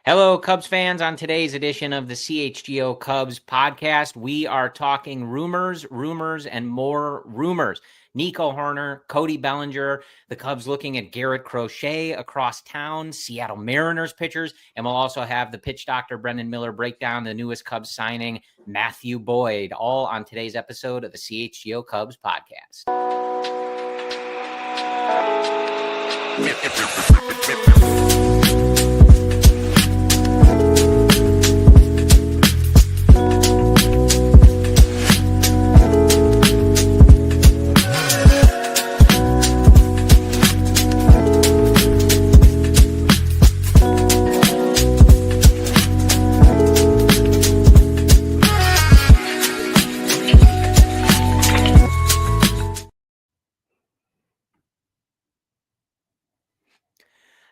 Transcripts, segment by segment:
Hello, Cubs fans. On today's edition of the CHGO Cubs Podcast, we are talking rumors, and more rumors. Nico Hoerner, Cody Bellinger, the Cubs looking at Garrett Crochet across town, Seattle Mariners pitchers, and we'll also have the pitch doctor Brendan Miller break down the newest Cubs signing, Matthew Boyd, all on today's episode of the CHGO Cubs Podcast.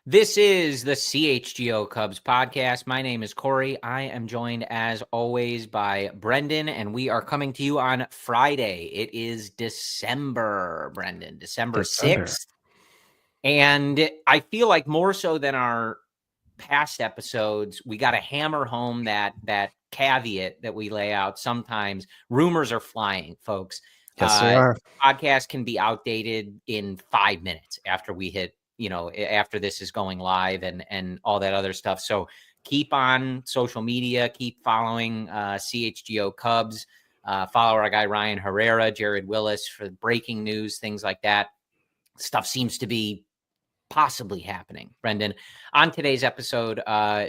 This is the CHGO Cubs Podcast. My name is Corey. I am joined, as always, by Brendan, and we are coming to you on Friday. It is December, Brendan, December 6th. And I feel like more so than our past episodes, we got to hammer home that caveat that we lay out. Sometimes rumors are flying, folks. Yes, they are. Podcast can be outdated in 5 minutes after we hit, after this is going live and all that other stuff. So keep on social media, keep following CHGO Cubs, follow our guy Ryan Herrera, Jared Willis for breaking news, things like that. Stuff seems to be possibly happening. Brendan, on today's episode,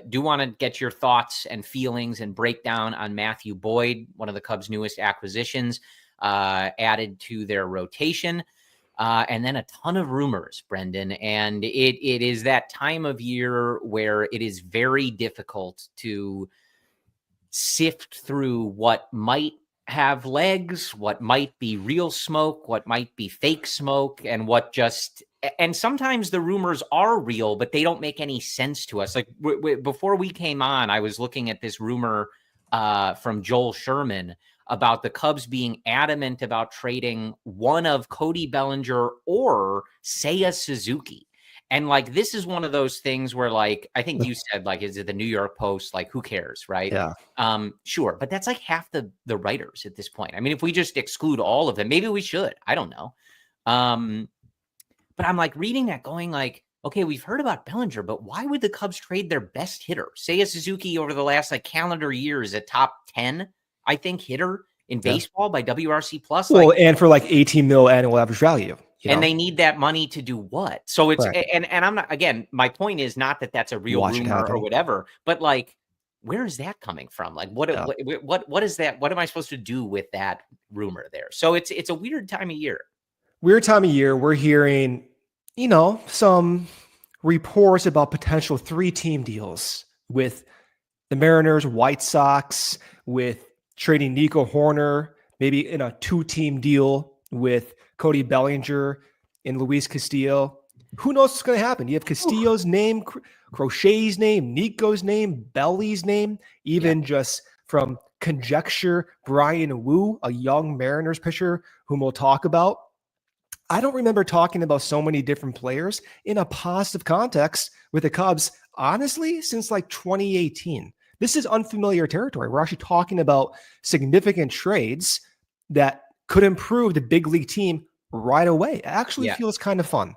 do want to get your thoughts and feelings and breakdown on Matthew Boyd, one of the Cubs' newest acquisitions, added to their rotation. And then a ton of rumors, Brendan. And it is that time of year where it is very difficult to sift through what might have legs, what might be real smoke, what might be fake smoke, and and sometimes the rumors are real, but they don't make any sense to us. Like before we came on, I was looking at this rumor from Joel Sherman about the Cubs being adamant about trading one of Cody Bellinger or Seiya Suzuki. And like, this is one of those things where, like, I think you said, like, is it the New York Post? Like, who cares, right? Yeah. Sure. But that's like half the writers at this point. I mean, if we just exclude all of them, maybe we should. I don't know. But I'm like reading that going like, okay, we've heard about Bellinger, but why would the Cubs trade their best hitter? Seiya Suzuki over the last like calendar year is a top 10, I think, hitter in baseball by WRC plus. Well, and for like 18 mil annual average value. And they need that money to do what? So it's, and I'm not, again, my point is not that that's a real rumor or whatever, but like, where is that coming from? Like, what is that? What am I supposed to do with that rumor there? So it's a weird time of year. We're hearing, some reports about potential 3-team deals with the Mariners, White Sox, with trading Nico Hoerner, maybe in a 2-team deal with Cody Bellinger and Luis Castillo. Who knows what's going to happen? You have Castillo's name, Crochet's name, Nico's name, Belly's name, even just from conjecture, Bryan Woo, a young Mariners pitcher whom we'll talk about. I don't remember talking about so many different players in a positive context with the Cubs, honestly, since like 2018. This is unfamiliar territory. We're actually talking about significant trades that could improve the big league team right away. It actually feels kind of fun.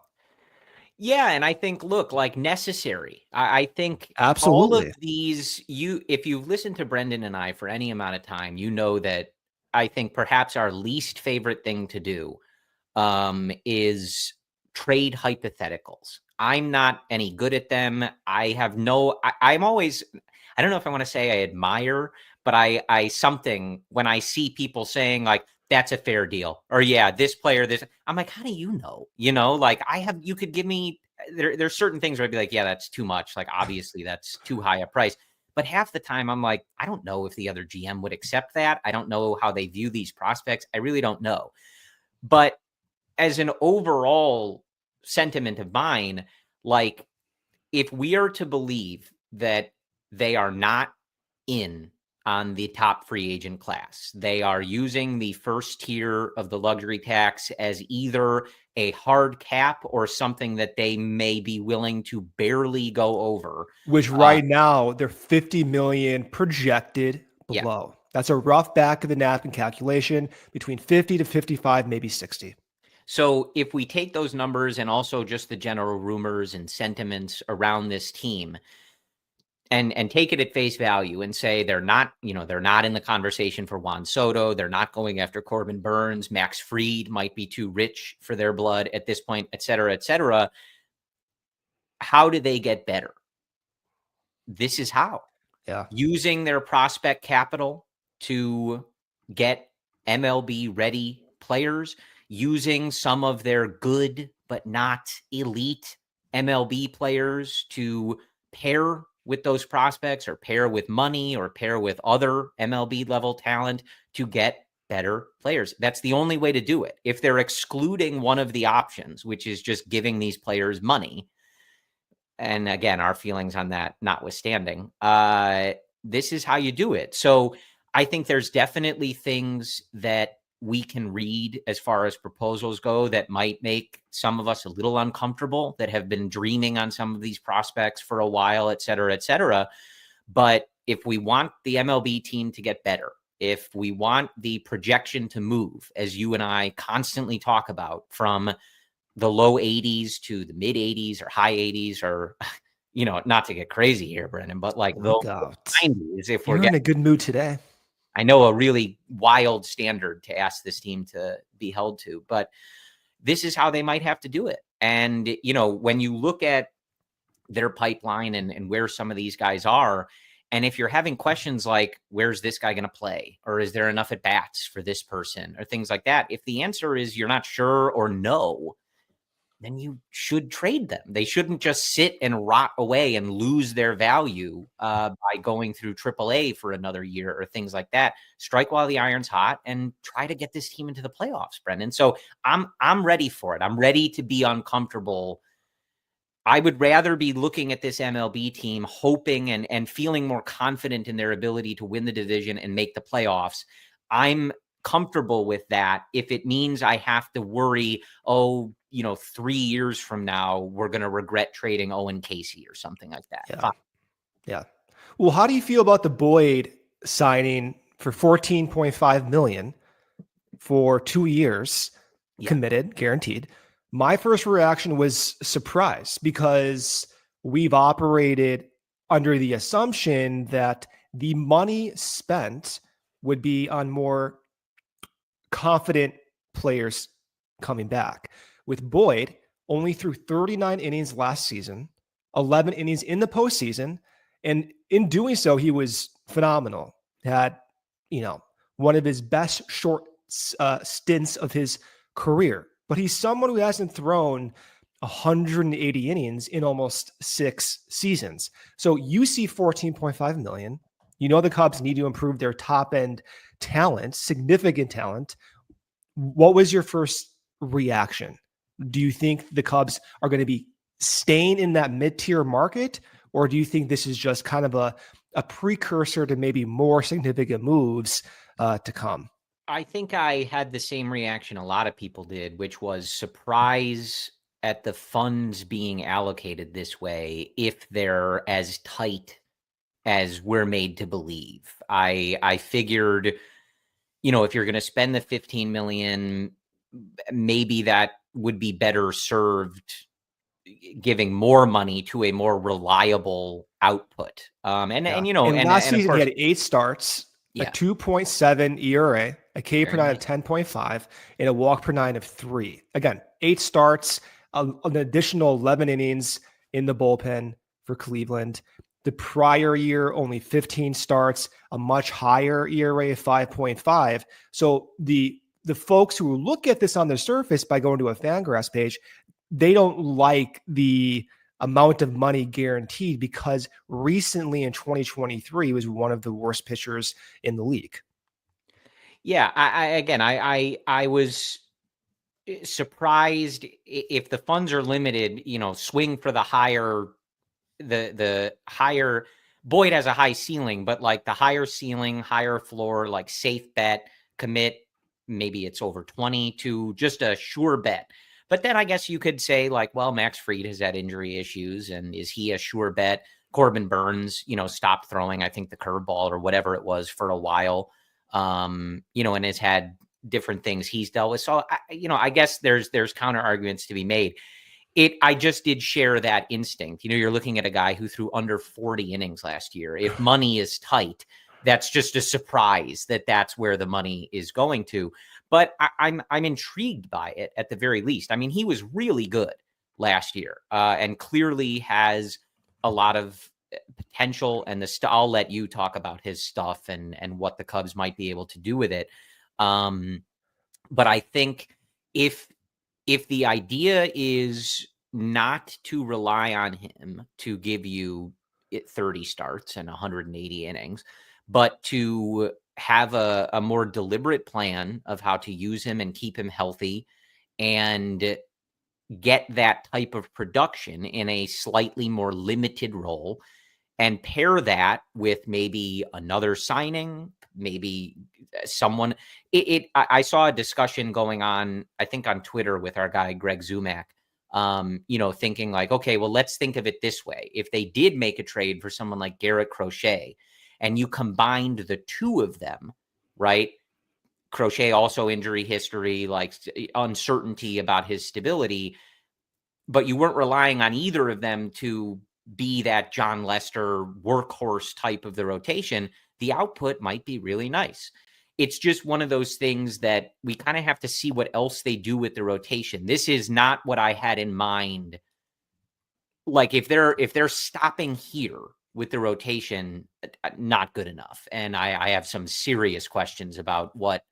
Yeah, and I think, look, like necessary. I think absolutely all of these, if you've listened to Brendan and I for any amount of time, you know that I think perhaps our least favorite thing to do is trade hypotheticals. I'm not any good at them. I'm always, I don't know if I want to say I admire, but I something when I see people saying like, that's a fair deal, or this player, I'm like, how do you know? Like you could give me, there's certain things where I'd be like, yeah, that's too much. Like, obviously that's too high a price. But half the time I'm like, I don't know if the other GM would accept that. I don't know how they view these prospects. I really don't know. But as an overall sentiment of mine, like, if we are to believe that they are not in on the top free agent class. They are using the first tier of the luxury tax as either a hard cap or something that they may be willing to barely go over. Which right now they're 50 million projected below. Yeah. That's a rough back of the napkin calculation, between 50 to 55, maybe 60. So if we take those numbers and also just the general rumors and sentiments around this team, and take it at face value and say they're not in the conversation for Juan Soto. They're not going after Corbin Burns. Max Fried might be too rich for their blood at this point, et cetera, et cetera. How do they get better? This is how. Yeah. Using their prospect capital to get MLB ready players, using some of their good but not elite MLB players to pair with those prospects, or pair with money, or pair with other MLB level talent to get better players. That's the only way to do it. If they're excluding one of the options, which is just giving these players money, and again, our feelings on that notwithstanding, this is how you do it. So I think there's definitely things that we can read as far as proposals go that might make some of us a little uncomfortable, that have been dreaming on some of these prospects for a while, et cetera, et cetera. But if we want the MLB team to get better, if we want the projection to move, as you and I constantly talk about, from the low 80s to the mid 80s or high 80s, or, not to get crazy here, Brendan, but like the 90s, if you're in a good mood today. I know a really wild standard to ask this team to be held to, but this is how they might have to do it. And, when you look at their pipeline and where some of these guys are, and if you're having questions like, where's this guy going to play? Or is there enough at bats for this person, or things like that? If the answer is you're not sure or no, then you should trade them. They shouldn't just sit and rot away and lose their value by going through AAA for another year or things like that. Strike while the iron's hot and try to get this team into the playoffs, Brendan. So I'm ready for it. I'm ready to be uncomfortable. I would rather be looking at this MLB team hoping and feeling more confident in their ability to win the division and make the playoffs. I'm comfortable with that if it means I have to worry, 3 years from now, we're going to regret trading Owen Casey or something like that. Yeah. Well, how do you feel about the Boyd signing for $14.5 million for 2 years, committed, guaranteed? My first reaction was surprise, because we've operated under the assumption that the money spent would be on more confident players coming back. With Boyd, only threw 39 innings last season, 11 innings in the postseason, and in doing so, he was phenomenal. Had, one of his best short stints of his career. But he's someone who hasn't thrown 180 innings in almost 6 seasons. So you see $14.5 million. The Cubs need to improve their top end talent, significant talent. What was your first reaction? Do you think the Cubs are going to be staying in that mid-tier market, or do you think this is just kind of a precursor to maybe more significant moves to come? I think I had the same reaction a lot of people did, which was surprise at the funds being allocated this way, if they're as tight as we're made to believe. I figured, if you're going to spend the $15 million, maybe that would be better served giving more money to a more reliable output. Last season he had 8 starts, a 2.7 ERA, a K per 9 of 10.5, and a walk per 9 of 3. Again, 8 starts, an additional 11 innings in the bullpen for Cleveland. The prior year, only 15 starts, a much higher ERA of 5.5. So the folks who look at this on the surface by going to a Fangraphs page, they don't like the amount of money guaranteed, because recently in 2023 he was one of the worst pitchers in the league. Yeah, I was surprised. If the funds are limited, swing for the higher Boyd has a high ceiling, but like the higher ceiling, higher floor, like safe bet, commit, maybe it's over 20 to just a sure bet. But then I guess you could say like, well, Max Fried has had injury issues, and is he a sure bet? Corbin Burns, stopped throwing, I think, the curveball or whatever it was for a while, and has had different things he's dealt with. So, I guess there's counter arguments to be made. I just did share that instinct. You're looking at a guy who threw under 40 innings last year. If money is tight, that's just a surprise that that's where the money is going to. But I'm intrigued by it at the very least. I mean, he was really good last year, and clearly has a lot of potential. And I'll let you talk about his stuff and what the Cubs might be able to do with it. But I think if the idea is not to rely on him to give you 30 starts and 180 innings, but to have a more deliberate plan of how to use him and keep him healthy and get that type of production in a slightly more limited role, and pair that with maybe another signing, maybe someone. I saw a discussion going on, I think on Twitter, with our guy Greg Zumak, thinking like, okay, well, let's think of it this way. If they did make a trade for someone like Garrett Crochet, and you combined the two of them, right? Crochet also injury history, like uncertainty about his stability, but you weren't relying on either of them to be that John Lester workhorse type of the rotation, the output might be really nice. It's just one of those things that we kind of have to see what else they do with the rotation. This is not what I had in mind. Like if they're stopping here with the rotation, not good enough. And I have some serious questions about what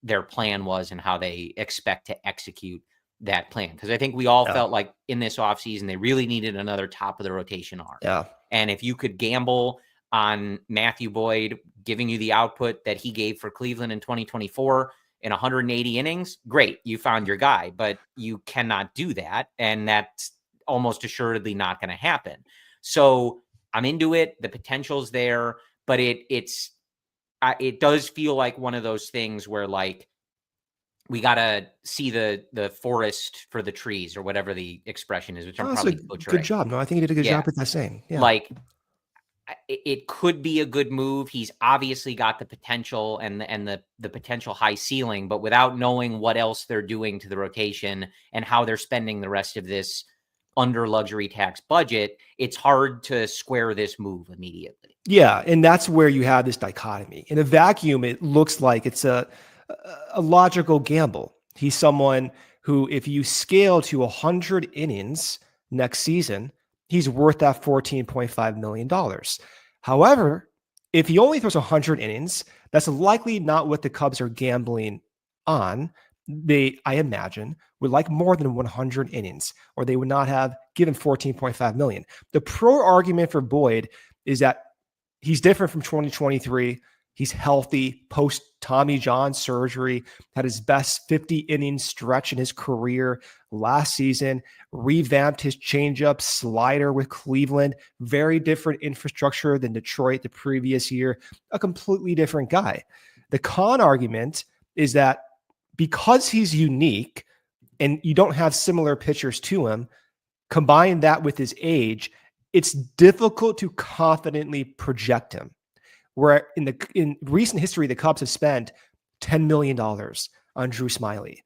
their plan was and how they expect to execute that plan. Because I think we all felt like in this offseason, they really needed another top of the rotation arm. Yeah. And if you could gamble on Matthew Boyd giving you the output that he gave for Cleveland in 2024 in 180 innings, great, you found your guy, but you cannot do that. And that's almost assuredly not going to happen. So I'm into it. The potential's there, but it does feel like one of those things where like we got to see the forest for the trees, or whatever the expression is, which I'm probably butchering. Good job. No, I think you did a good job with that saying. Yeah. Like it could be a good move. He's obviously got the potential and the potential high ceiling, but without knowing what else they're doing to the rotation and how they're spending the rest of this under luxury tax budget, it's hard to square this move immediately. Yeah. And that's where you have this dichotomy. In a vacuum, it looks like it's a logical gamble. He's someone who, if you scale to 100 innings next season, he's worth that $14.5 million. However, if he only throws 100 innings, that's likely not what the Cubs are gambling on. They, I imagine, would like more than 100 innings, or they would not have given $14.5 million. The pro argument for Boyd is that he's different from 2023. He's healthy post Tommy John surgery, had his best 50 inning stretch in his career last season, revamped his changeup slider with Cleveland, very different infrastructure than Detroit the previous year, a completely different guy. The con argument is that because he's unique and you don't have similar pitchers to him, combine that with his age, it's difficult to confidently project him. Where in recent history, the Cubs have spent $10 million on Drew Smyly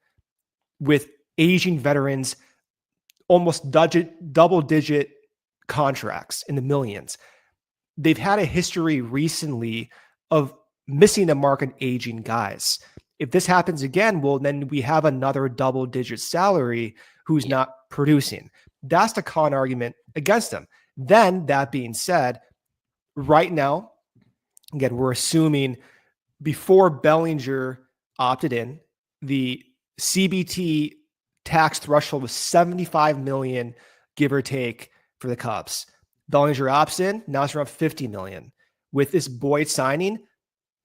with aging veterans, almost double-digit contracts in the millions. They've had a history recently of missing the mark on aging guys. If this happens again, well, then we have another double-digit salary who's not producing. That's the con argument against them. Then, that being said, right now, again, we're assuming before Bellinger opted in, the CBT tax threshold was $75 million, give or take, for the Cubs. Bellinger opts in, now it's around $50 million. With this Boyd signing,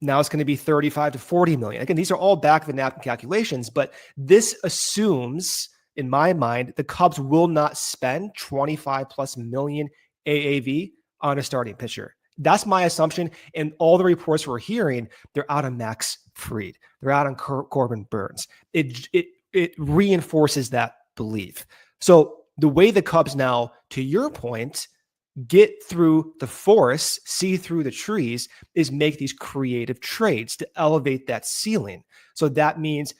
now it's going to be $35 to $40 million. Again, these are all back of the napkin calculations, but this assumes, in my mind, the Cubs will not spend 25 plus million AAV on a starting pitcher. That's my assumption. And all the reports we're hearing, they're out on Max Fried. They're out on Corbin Burns. It reinforces that belief. So the way the Cubs now, to your point, get through the forest, see through the trees, is make these creative trades to elevate that ceiling. So that means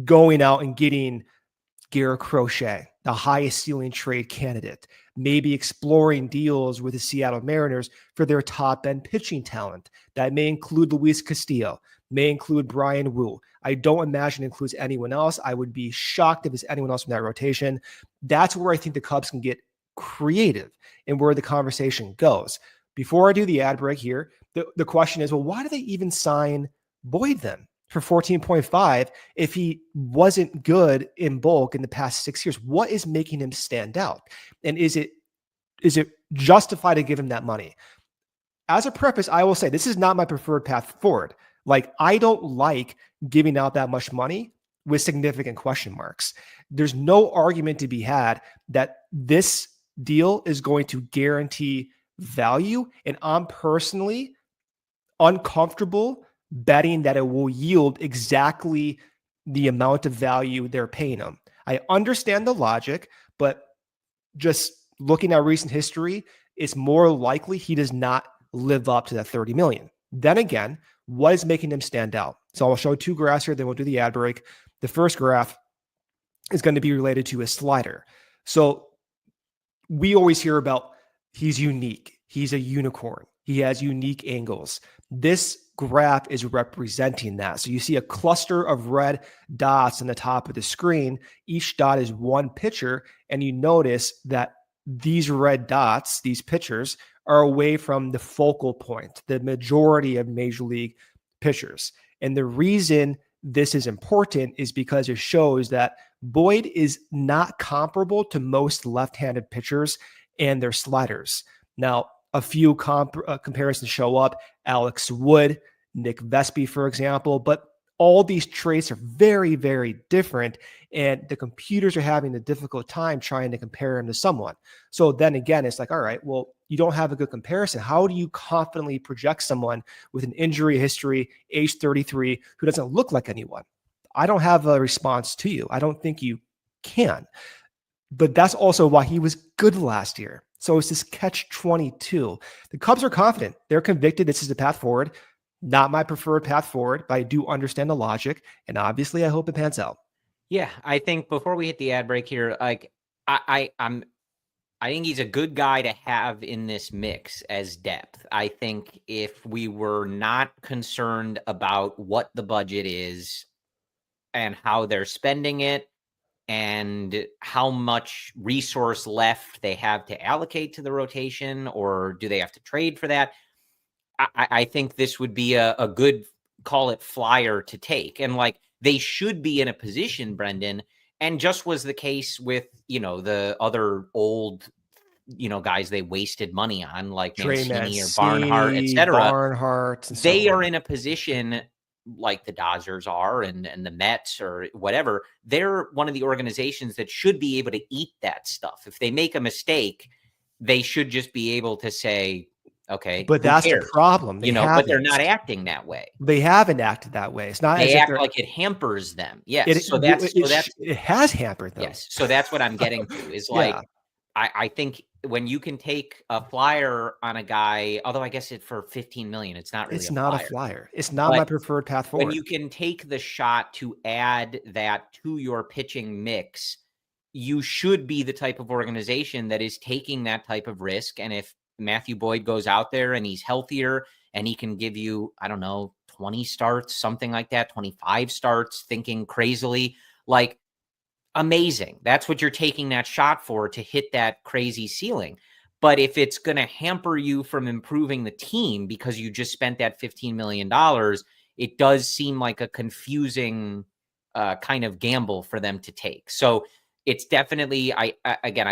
going out and getting Garrett Crochet, the highest ceiling trade candidate, maybe exploring deals with the Seattle Mariners for their top end pitching talent. That may include Luis Castillo, may include Bryan Woo. I don't imagine it includes anyone else. I would be shocked if it's anyone else from that rotation. That's where I think the Cubs can get creative and where the conversation goes. Before I do the ad break here, the question is, well, why do they even sign Boyd then for 14.5 if he wasn't good in bulk in the past 6 years? What is making him stand out? And is it justified to give him that money? As a preface, I will say this is not my preferred path forward. Like, I don't like giving out that much money with significant question marks. There's no argument to be had that this deal is going to guarantee value. And I'm personally uncomfortable betting that it will yield exactly the amount of value they're paying him. I understand the logic, but just looking at recent history, it's more likely he does not live up to that 30 million. Then again, what is making him stand out? So I'll show two graphs here, then we'll do the ad break. The first graph is going to be related to his slider. So we always hear about he's unique. He's a unicorn. He has unique angles. This graph is representing that. So you see a cluster of red dots on the top of the screen. Each dot is one pitcher. And you notice that these red dots, these pitchers, are away from the focal point, the majority of major league pitchers. And the reason this is important is because it shows that Boyd is not comparable to most left-handed pitchers and their sliders. Now, a few comparisons show up. Alex Wood, Nick Vespi, for example, but all these traits are very, very different, and the computers are having a difficult time trying to compare him to someone. So then again, it's like, all right, well, you don't have a good comparison. How do you confidently project someone with an injury history, age 33, who doesn't look like anyone? I don't have a response to you. I don't think you can. But that's also why he was good last year. So it's this catch-22. The Cubs are confident. They're convicted this is the path forward. Not my preferred path forward, but I do understand the logic. And obviously, I hope it pans out. Yeah, I think before we hit the ad break here, like I think he's a good guy to have in this mix as depth. I think if we were not concerned about what the budget is and how they're spending it and how much resource left they have to allocate to the rotation, or do they have to trade for that? I think this would be a good, call it, flyer to take. And like, they should be in a position, Brendan, and just was the case with, the other old, guys they wasted money on, like Mancini or Barnhart, etc. Barnhart, they are in a position like the Dodgers are and the Mets or whatever. They're one of the organizations that should be able to eat that stuff. If they make a mistake, they should just be able to say, okay, but that's the problem. But they're not acting that way. They haven't acted that way. It's not. They act like it hampers them. Yes. It has hampered them. Yes. So that's what I'm getting to is like, I think when you can take a flyer on a guy, although I guess for 15 million, it's not really a flyer. It's not my preferred path forward. When you can take the shot to add that to your pitching mix, you should be the type of organization that is taking that type of risk. And if Matthew Boyd goes out there and he's healthier and he can give you, 20 starts, something like that, 25 starts, thinking crazily, like, amazing. That's what you're taking that shot for, to hit that crazy ceiling. But if it's going to hamper you from improving the team because you just spent that $15 million, it does seem like a confusing kind of gamble for them to take. So it's definitely, I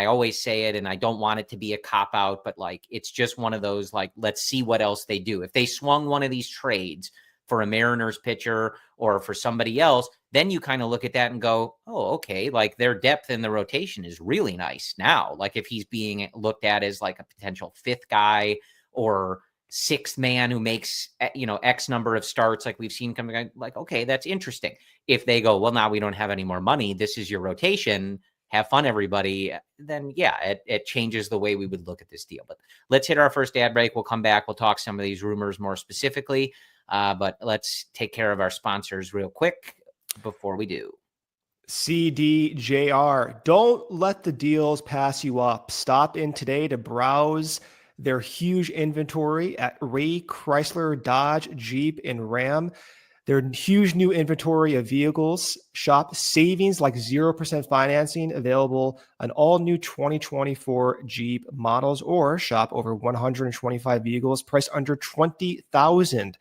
always say it and I don't want it to be a cop out, but like, it's just one of those, like, let's see what else they do. If they swung one of these trades for a Mariners pitcher or for somebody else, then you kind of look at that and go, oh, okay, like their depth in the rotation is really nice now. Like if he's being looked at as like a potential fifth guy or sixth man who makes, X number of starts, like we've seen coming, like, okay, that's interesting. If they go, well, now we don't have any more money, this is your rotation, have fun, everybody, then yeah, it changes the way we would look at this deal. But let's hit our first ad break. We'll come back. We'll talk some of these rumors more specifically, but let's take care of our sponsors real quick before we do. CDJR. Don't let the deals pass you up. Stop in today to browse their huge inventory at Ray Chrysler, Dodge, Jeep, and Ram. Their huge new inventory of vehicles. Shop savings like 0% financing available on all new 2024 Jeep models, or shop over 125 vehicles priced under $20,000.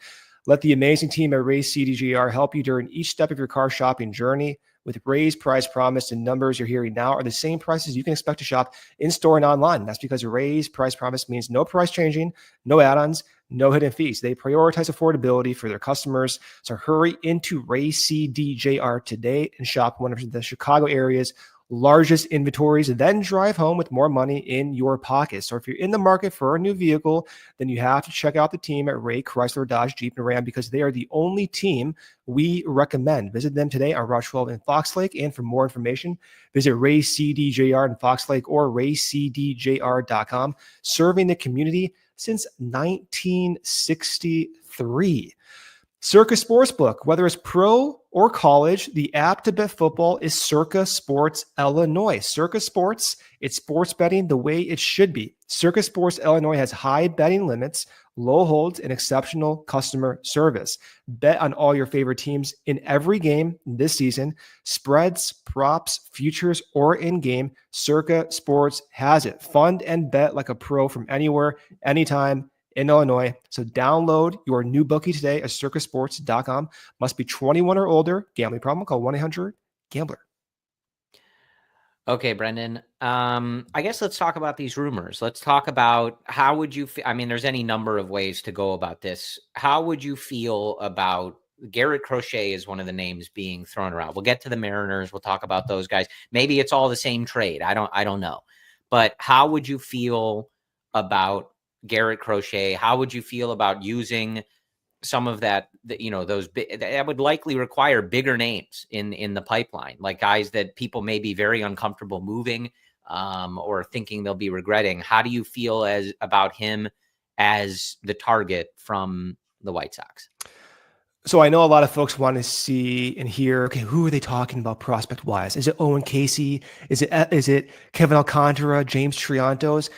Let the amazing team at Ray CDJR help you during each step of your car shopping journey. With Ray's price promise, and numbers you're hearing now are the same prices you can expect to shop in-store and online. That's because Ray's price promise means no price changing, no add-ons, no hidden fees. They prioritize affordability for their customers. So hurry into Ray CDJR today and shop one of the Chicago area's largest inventories, and then drive home with more money in your pocket. So if you're in the market for a new vehicle, then you have to check out the team at Ray Chrysler, Dodge, Jeep, and Ram, because they are the only team we recommend. Visit them today on Route 12 in Fox Lake. And for more information, visit Ray CDJR in Fox Lake or raycdjr.com, serving the community since 1963. Circa Sportsbook, whether it's pro or college, the app to bet football is Circa Sports Illinois. Circa Sports, it's sports betting the way it should be. Circa Sports Illinois has high betting limits, low holds, and exceptional customer service. Bet on all your favorite teams in every game this season. Spreads, props, futures, or in-game, Circa Sports has it. Fund and bet like a pro from anywhere, anytime, in Illinois. So download your new bookie today at circasports.com. Must be 21 or older. Gambling problem? Call 1-800-GAMBLER. Okay, Brendan. I guess let's talk about these rumors. Let's talk about how would you I mean, there's any number of ways to go about this. How would you feel about Garrett Crochet is one of the names being thrown around. We'll get to the Mariners. We'll talk about those guys. Maybe it's all the same trade. I don't know. But how would you feel about Garrett Crochet? How would you feel about using some of that, that would likely require bigger names in the pipeline, like guys that people may be very uncomfortable moving or thinking they'll be regretting? How do you feel about him as the target from the White Sox? So I know a lot of folks want to see and hear, okay, who are they talking about prospect wise? Is it Owen Casey? Is it Kevin Alcantara, James Triantos?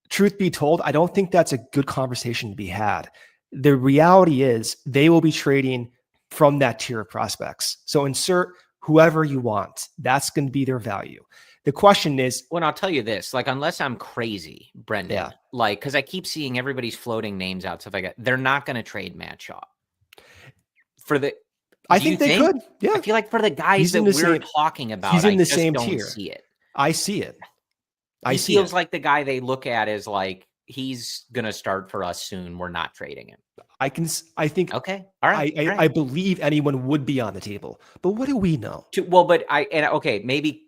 Truth be told, I don't think that's a good conversation to be had. The reality is they will be trading from that tier of prospects. So insert whoever you want. That's going to be their value. The question is, well, I'll tell you this, like, unless I'm crazy, Brendan, like, because I keep seeing everybody's floating names out, stuff like that. They're not going to trade Matt Shaw for the. I think they could. Yeah, I feel like for the guys that we're talking about, he's in the I just same don't tier. see it. I see it. He feels like the guy they look at is like, he's going to start for us soon. We're not trading him. I think, okay. All right. I believe anyone would be on the table, but what do we know? Okay. Maybe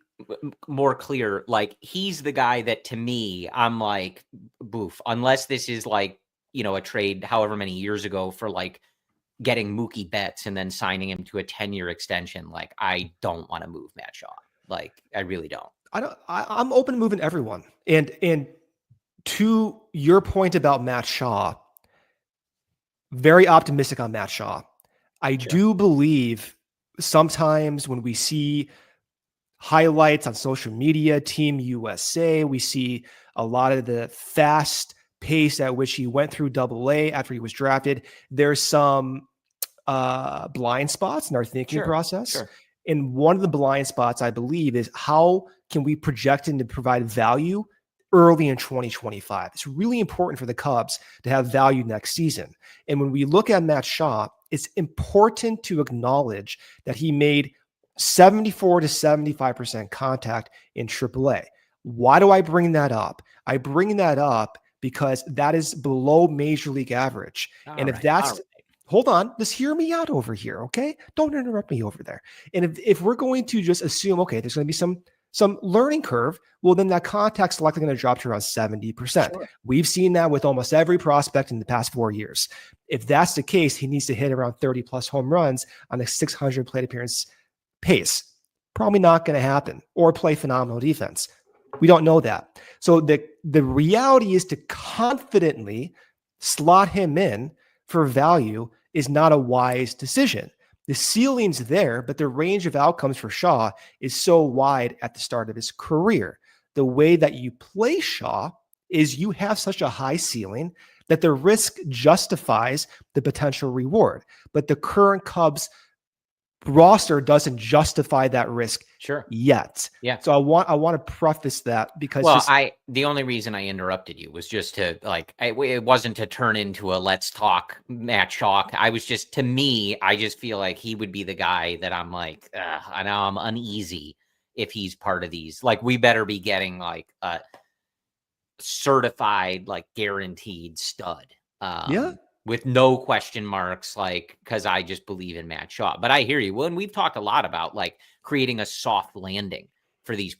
more clear. Like, he's the guy that, to me, I'm like, boof, unless this is like, a trade however many years ago for like getting Mookie Betts and then signing him to a 10-year extension. Like, I don't want to move Matt Shaw. Like, I really don't. I'm open to moving everyone. And to your point about Matt Shaw, very optimistic on Matt Shaw. I do believe sometimes when we see highlights on social media, Team USA, we see a lot of the fast pace at which he went through AA after he was drafted. There's some blind spots in our thinking process. Sure. And one of the blind spots, I believe, is how can we project him to provide value early in 2025? It's really important for the Cubs to have value next season. And when we look at Matt Shaw, it's important to acknowledge that he made 74 to 75% contact in AAA. Why do I bring that up? I bring that up because that is below major league average. And if that's hold on, just hear me out over here, okay? Don't interrupt me over there. And if we're going to just assume, okay, there's going to be some learning curve, well, then that contact's likely going to drop to around 70%. Sure. We've seen that with almost every prospect in the past 4 years. If that's the case, he needs to hit around 30 plus home runs on a 600 plate appearance pace. Probably not going to happen, or play phenomenal defense. We don't know that. So the reality is to confidently slot him in for value is not a wise decision. The ceiling's there, but the range of outcomes for Shaw is so wide at the start of his career. The way that you play Shaw is you have such a high ceiling that the risk justifies the potential reward. But the current Cubs roster doesn't justify that risk yet. Yeah. So I want to preface that because the only reason I interrupted you was just to it wasn't to turn into a let's talk Matt Shaw. I was just, to me, I just feel like he would be the guy that I'm like, I know I'm uneasy if he's part of these. Like, we better be getting like a certified, like guaranteed stud. With no question marks, like, because I just believe in Matt Shaw. But I hear you. Well, and we've talked a lot about like creating a soft landing for these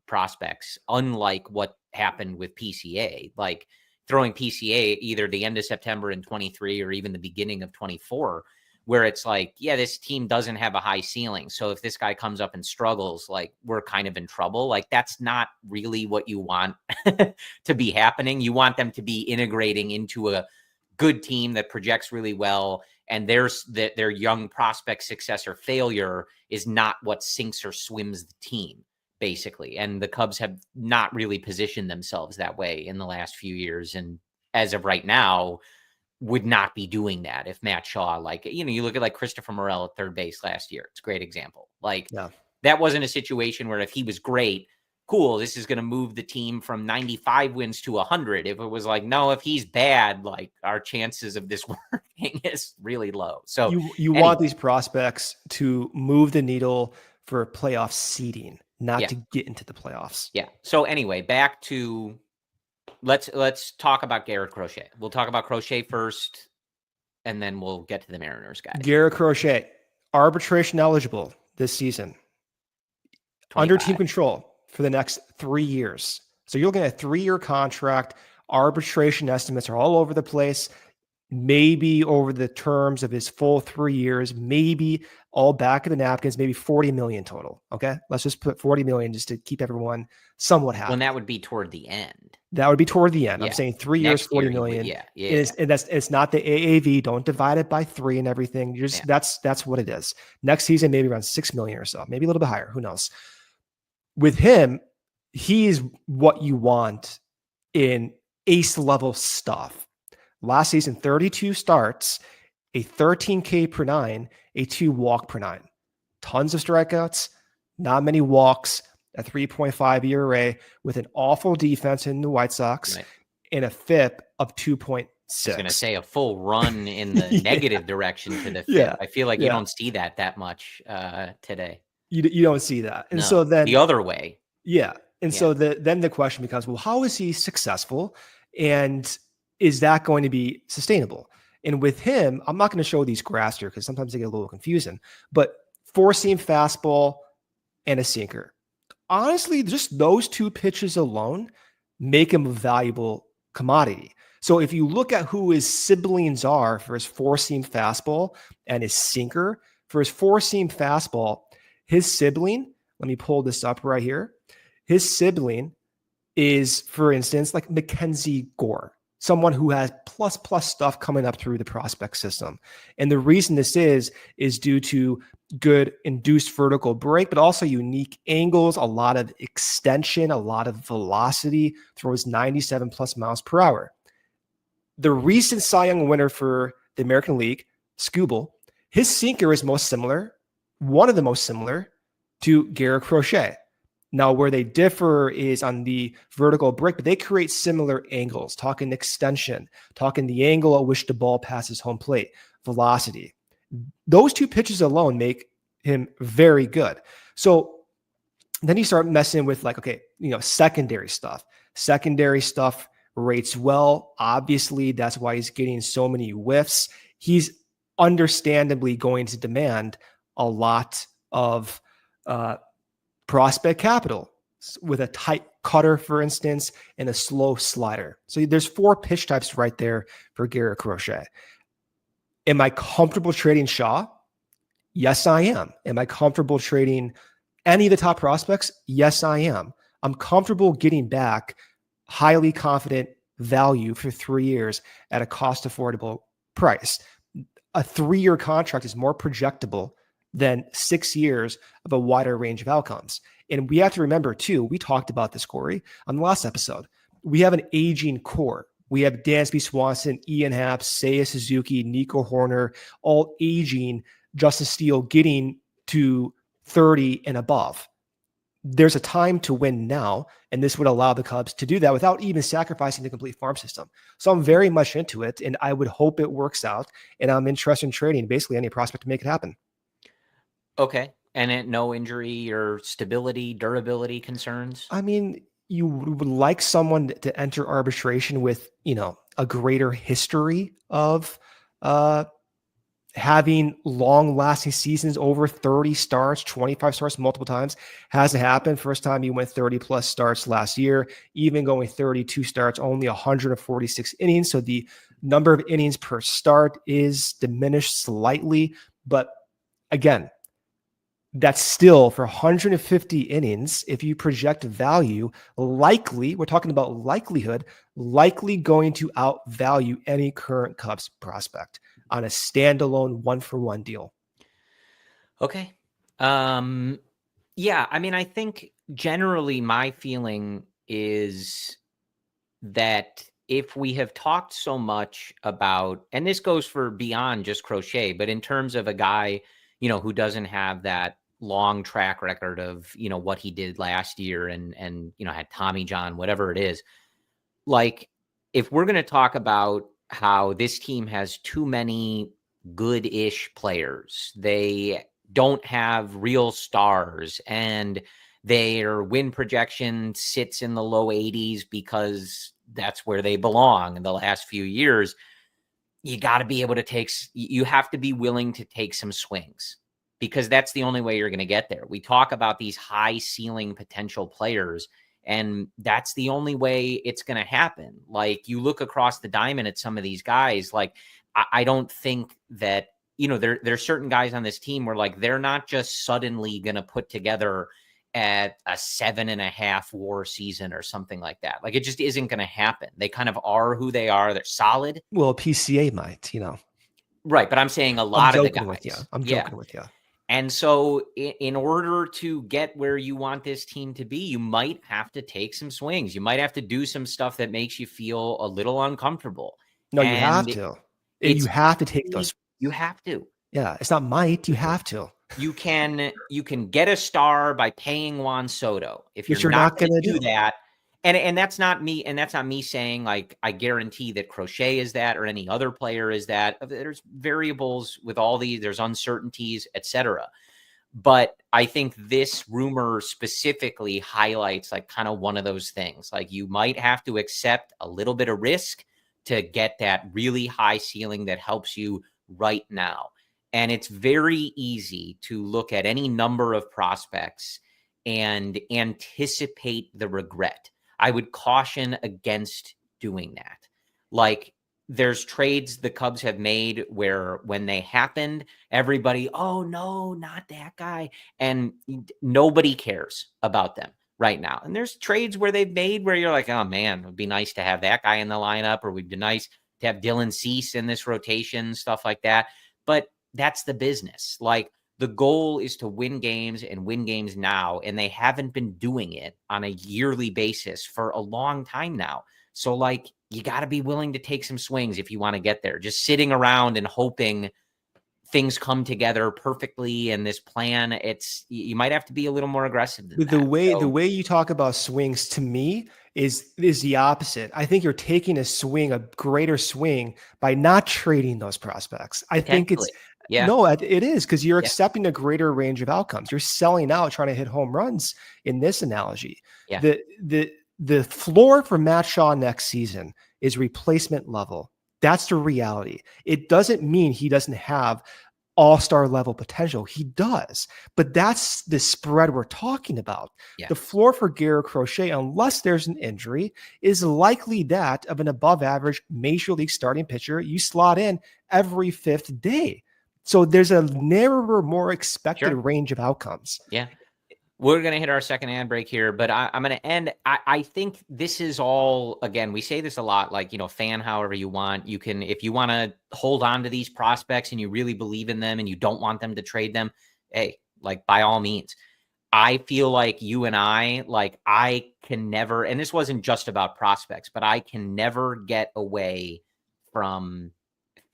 prospects, unlike what happened with PCA, like throwing PCA either the end of September in 23 or even the beginning of 24, where it's like, yeah, this team doesn't have a high ceiling. So if this guy comes up and struggles, like, we're kind of in trouble. Like, that's not really what you want to be happening. You want them to be integrating into a good team that projects really well, and their young prospect success or failure is not what sinks or swims the team, basically. And the Cubs have not really positioned themselves that way in the last few years, and as of right now would not be doing that if Matt Shaw, like, you look at like Christopher Morel at third base last year. It's a great example. Like, that wasn't a situation where if he was great, cool, this is going to move the team from 95 wins to 100. If it was like, no, if he's bad, like, our chances of this working is really low. So you want these prospects to move the needle for playoff seeding, not to get into the playoffs. Yeah. So anyway, back to let's talk about Garrett Crochet. We'll talk about Crochet first, and then we'll get to the Mariners guys. Garrett Crochet, arbitration eligible this season, 25. Under team control for the next 3 years. So you're looking at a 3-year contract. Arbitration estimates are all over the place. Maybe over the terms of his full 3 years, maybe all back of the napkins, maybe 40 million total. Okay. Let's just put 40 million just to keep everyone somewhat happy. Well, that would be toward the end. That would be toward the end. Yeah. I'm saying 3 years, 40 million. It's not the AAV. Don't divide it by 3 and everything. That's what it is. Next season, maybe around 6 million or so, maybe a little bit higher. Who knows? With him, he's what you want in ace level stuff. Last season, 32 starts, a 13K per 9, a 2 walk per 9. Tons of strikeouts, not many walks, a 3.5 ERA with an awful defense in the White Sox, and a FIP of 2.6. I was going to say a full run in the negative direction to the FIP. I feel like you don't see that much today. You don't see that. And so then the other way. Yeah. And so then the question becomes, well, how is he successful? And is that going to be sustainable? And with him, I'm not going to show these graphs here because sometimes they get a little confusing, but 4-seam fastball and a sinker. Honestly, just those 2 pitches alone make him a valuable commodity. So if you look at who his siblings are for his 4-seam fastball and his sinker, for his 4-seam fastball, his sibling, let me pull this up right here. His sibling is, for instance, like Mackenzie Gore, someone who has plus stuff coming up through the prospect system. And the reason this is due to good induced vertical break, but also unique angles, a lot of extension, a lot of velocity, throws 97 plus miles per hour. The recent Cy Young winner for the American League, Skubal, his sinker is one of the most similar to Garrett Crochet. Now, where they differ is on the vertical break, but they create similar angles, talking extension, talking the angle at which the ball passes home plate, velocity. Those 2 pitches alone make him very good. So then you start messing with secondary stuff. Secondary stuff rates well. Obviously, that's why he's getting so many whiffs. He's understandably going to demand a lot of prospect capital with a tight cutter, for instance, and a slow slider. So there's 4 pitch types right there for Garrett Crochet. Am I comfortable trading Shaw? Yes, I am. Am I comfortable trading any of the top prospects? Yes, I am. I'm comfortable getting back highly confident value for 3 years at a cost affordable price. A 3-year contract is more projectable than 6 years of a wider range of outcomes. And we have to remember too, we talked about this, Corey, on the last episode. We have an aging core. We have Dansby Swanson, Ian Happ, Seiya Suzuki, Nico Hoerner, all aging, Justin Steele getting to 30 and above. There's a time to win now, and this would allow the Cubs to do that without even sacrificing the complete farm system. So I'm very much into it, and I would hope it works out, and I'm interested in trading basically any prospect to make it happen. Okay. And no injury or stability, durability concerns? I mean, you would like someone to enter arbitration with, a greater history of having long-lasting seasons, over 30 starts, 25 starts multiple times. Hasn't happened. First time he went 30-plus starts last year, even going 32 starts, only 146 innings. So the number of innings per start is diminished slightly. But again, that's still for 150 innings. If you project value, likely, we're talking about likelihood, likely going to outvalue any current Cubs prospect on a standalone 1-for-1 deal. Okay. Yeah. I mean, I think generally my feeling is that if we have talked so much about, and this goes for beyond just Crochet, but in terms of a guy, who doesn't have that long track record of, what he did last year and, had Tommy John, whatever it is, like if we're going to talk about how this team has too many good-ish players, they don't have real stars, and their win projection sits in the low 80s because that's where they belong in the last few years. You got to be able to you have to be willing to take some swings, because that's the only way you're going to get there. We talk about these high ceiling potential players, and that's the only way it's going to happen. Like you look across the diamond at some of these guys, like I don't think that, there's certain guys on this team where like, they're not just suddenly going to put together at a 7.5 WAR season or something like that. Like it just isn't going to happen. They kind of are who they are. They're solid. Well, PCA might, Right. But I'm saying a lot of the guys. I'm joking with you. And so in order to get where you want this team to be, you might have to take some swings. You might have to do some stuff that makes you feel a little uncomfortable. No, you have to. You have to take those. You have to. Yeah, it's not might. You have to. You can get a star by paying Juan Soto. If you're not going to do that, and that's not me, and that's not me saying like I guarantee that Crochet is that or any other player is that. There's variables with all these. There's uncertainties, etc. But I think this rumor specifically highlights like kind of one of those things. Like you might have to accept a little bit of risk to get that really high ceiling that helps you right now. And it's very easy to look at any number of prospects and anticipate the regret. I would caution against doing that. Like there's trades the Cubs have made where when they happened, everybody, oh no, not that guy. And nobody cares about them right now. And there's trades where they've made where you're like, oh man, it would be nice to have that guy in the lineup, or would be nice to have Dylan Cease in this rotation, stuff like that. But that's the business. Like the goal is to win games and win games now. And they haven't been doing it on a yearly basis for a long time now. So like, you got to be willing to take some swings if you want to get there. Just sitting around and hoping things come together perfectly and this plan, you might have to be a little more aggressive than the way you talk about swings to me is the opposite. I think you're taking a greater swing by not trading those prospects. I think it's no, it is, because you're accepting a greater range of outcomes. You're selling out, trying to hit home runs in this analogy. The floor for Matt Shaw next season is replacement level That's the reality. It doesn't mean he doesn't have all-star level potential. He does, but that's the spread we're talking about. Yeah. The floor for Garrett Crochet, unless there's an injury, is likely that of an above average major league starting pitcher you slot in every fifth day. So there's a narrower, more expected range of outcomes. Yeah. We're going to hit our second ad break here, but I'm going to end. I think this is all, again, we say this a lot, like, fan however you want. You can, if you want to hold on to these prospects and you really believe in them and you don't want them to trade them, hey, like, by all means. I feel like you and I can never, and this wasn't just about prospects, but I can never get away from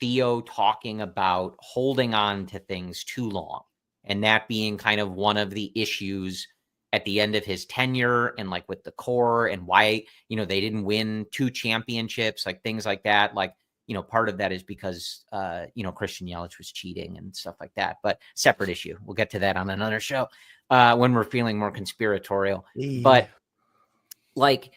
Theo talking about holding on to things too long. And that being kind of one of the issues at the end of his tenure and like with the core and why, they didn't win 2 championships, like things like that. Like, part of that is because, Christian Yelich was cheating and stuff like that, but separate issue. We'll get to that on another show when we're feeling more conspiratorial. But like,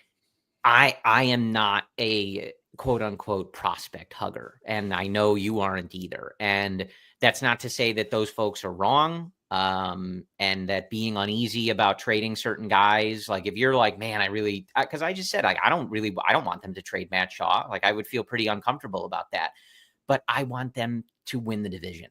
I am not a quote unquote prospect hugger. And I know you aren't either. And that's not to say that those folks are wrong. And that being uneasy about trading certain guys, like if you're like, man, cause I just said, like, I don't want them to trade Matt Shaw. Like I would feel pretty uncomfortable about that, but I want them to win the division.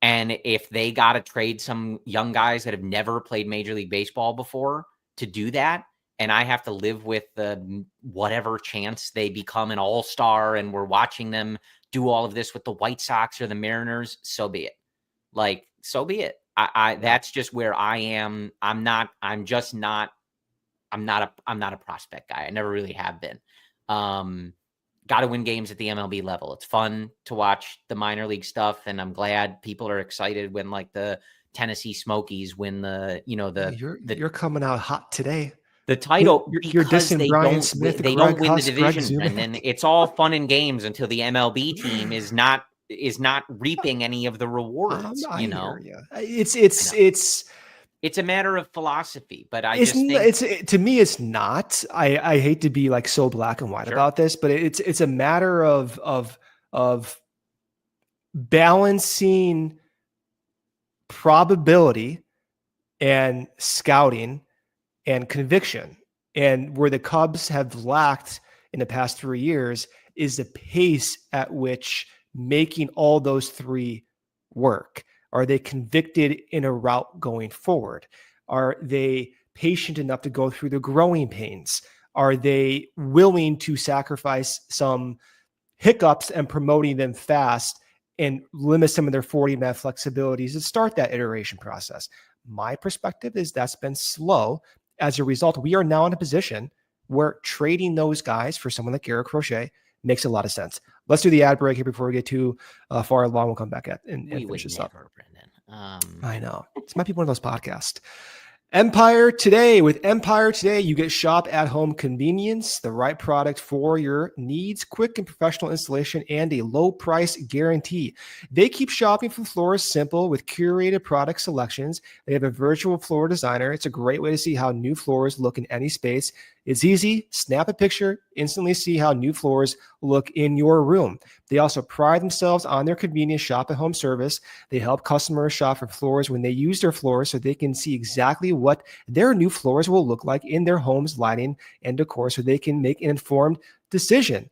And if they got to trade some young guys that have never played Major League Baseball before to do that, and I have to live with the whatever chance they become an all-star and we're watching them do all of this with the White Sox or the Mariners, so be it. Like, so be it. That's just where I am. I'm not a prospect guy. I never really have been. Got to win games at the MLB level. It's fun to watch the minor league stuff. And I'm glad people are excited when like the Tennessee Smokies win you're coming out hot today. The title, you're dissing Brian Smith. They don't win the division, and then it's all fun and games until the MLB team is not reaping any of the rewards. It's a matter of philosophy, but to me, it's not. I hate to be like so black and white about this, but it's a matter of balancing probability and scouting and conviction. And where the Cubs have lacked in the past 3 years is the pace at which making all those 3 work. Are they convicted in a route going forward? Are they patient enough to go through the growing pains? Are they willing to sacrifice some hiccups and promoting them fast and limit some of their 40-man flexibilities to start that iteration process? My perspective is that's been slow. As a result, we are now in a position where trading those guys for someone like Garrett Crochet makes a lot of sense. Let's do the ad break here before we get too far along. We'll come back and finish this up. I know. This might be one of those podcasts. Empire Today. With Empire Today, you get shop at home convenience, the right product for your needs, quick and professional installation, and a low price guarantee. They keep shopping for floors simple with curated product selections. They have a virtual floor designer. It's a great way to see how new floors look in any space. It's easy. Snap a picture, instantly see how new floors look in your room. They also pride themselves on their convenient shop at home service. They help customers shop for floors when they use their floors so they can see exactly what their new floors will look like in their home's lighting and decor so they can make an informed decision.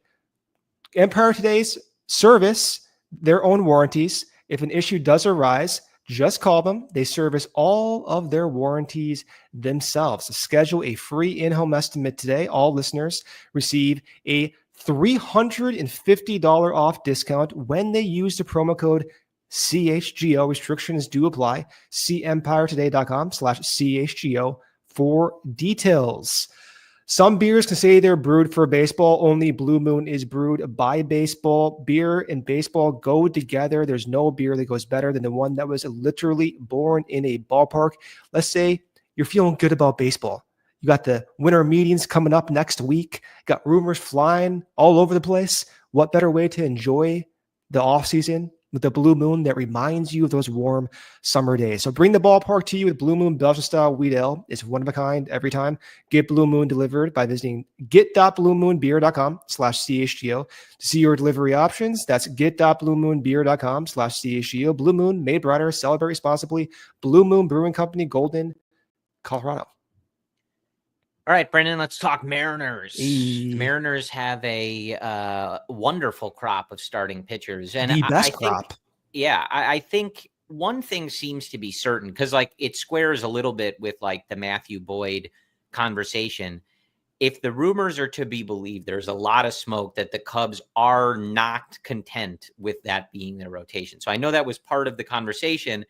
Empire Today's service, their own warranties. If an issue does arise, just call them. They service all of their warranties themselves. Schedule a free in-home estimate today. All listeners receive a $350 off discount when they use the promo code CHGO. Restrictions do apply. See empiretoday.com/CHGO for details. Some beers can say they're brewed for baseball. Only Blue Moon is brewed by baseball. Beer and baseball go together. There's no beer that goes better than the one that was literally born in a ballpark. Let's say you're feeling good about baseball. You got the winter meetings coming up next week. Got rumors flying all over the place. What better way to enjoy the offseason with a blue moon that reminds you of those warm summer days. So bring the ballpark to you with Blue Moon Belgian style wheat ale. It's one of a kind every time. Get Blue Moon delivered by visiting get.bluemoonbeer.com/CHGO to see your delivery options. That's get.bluemoonbeer.com/CHGO. Blue Moon, made brighter, celebrate responsibly. Blue Moon Brewing Company, Golden, Colorado. All right, Brendan, let's talk Mariners. Hey. The Mariners have a wonderful crop of starting pitchers. And The best I crop. think, yeah, I think one thing seems to be certain, because like it squares a little bit with like the Matthew Boyd conversation. If the rumors are to be believed, there's a lot of smoke that the Cubs are not content with that being their rotation. So I know that was part of the conversation,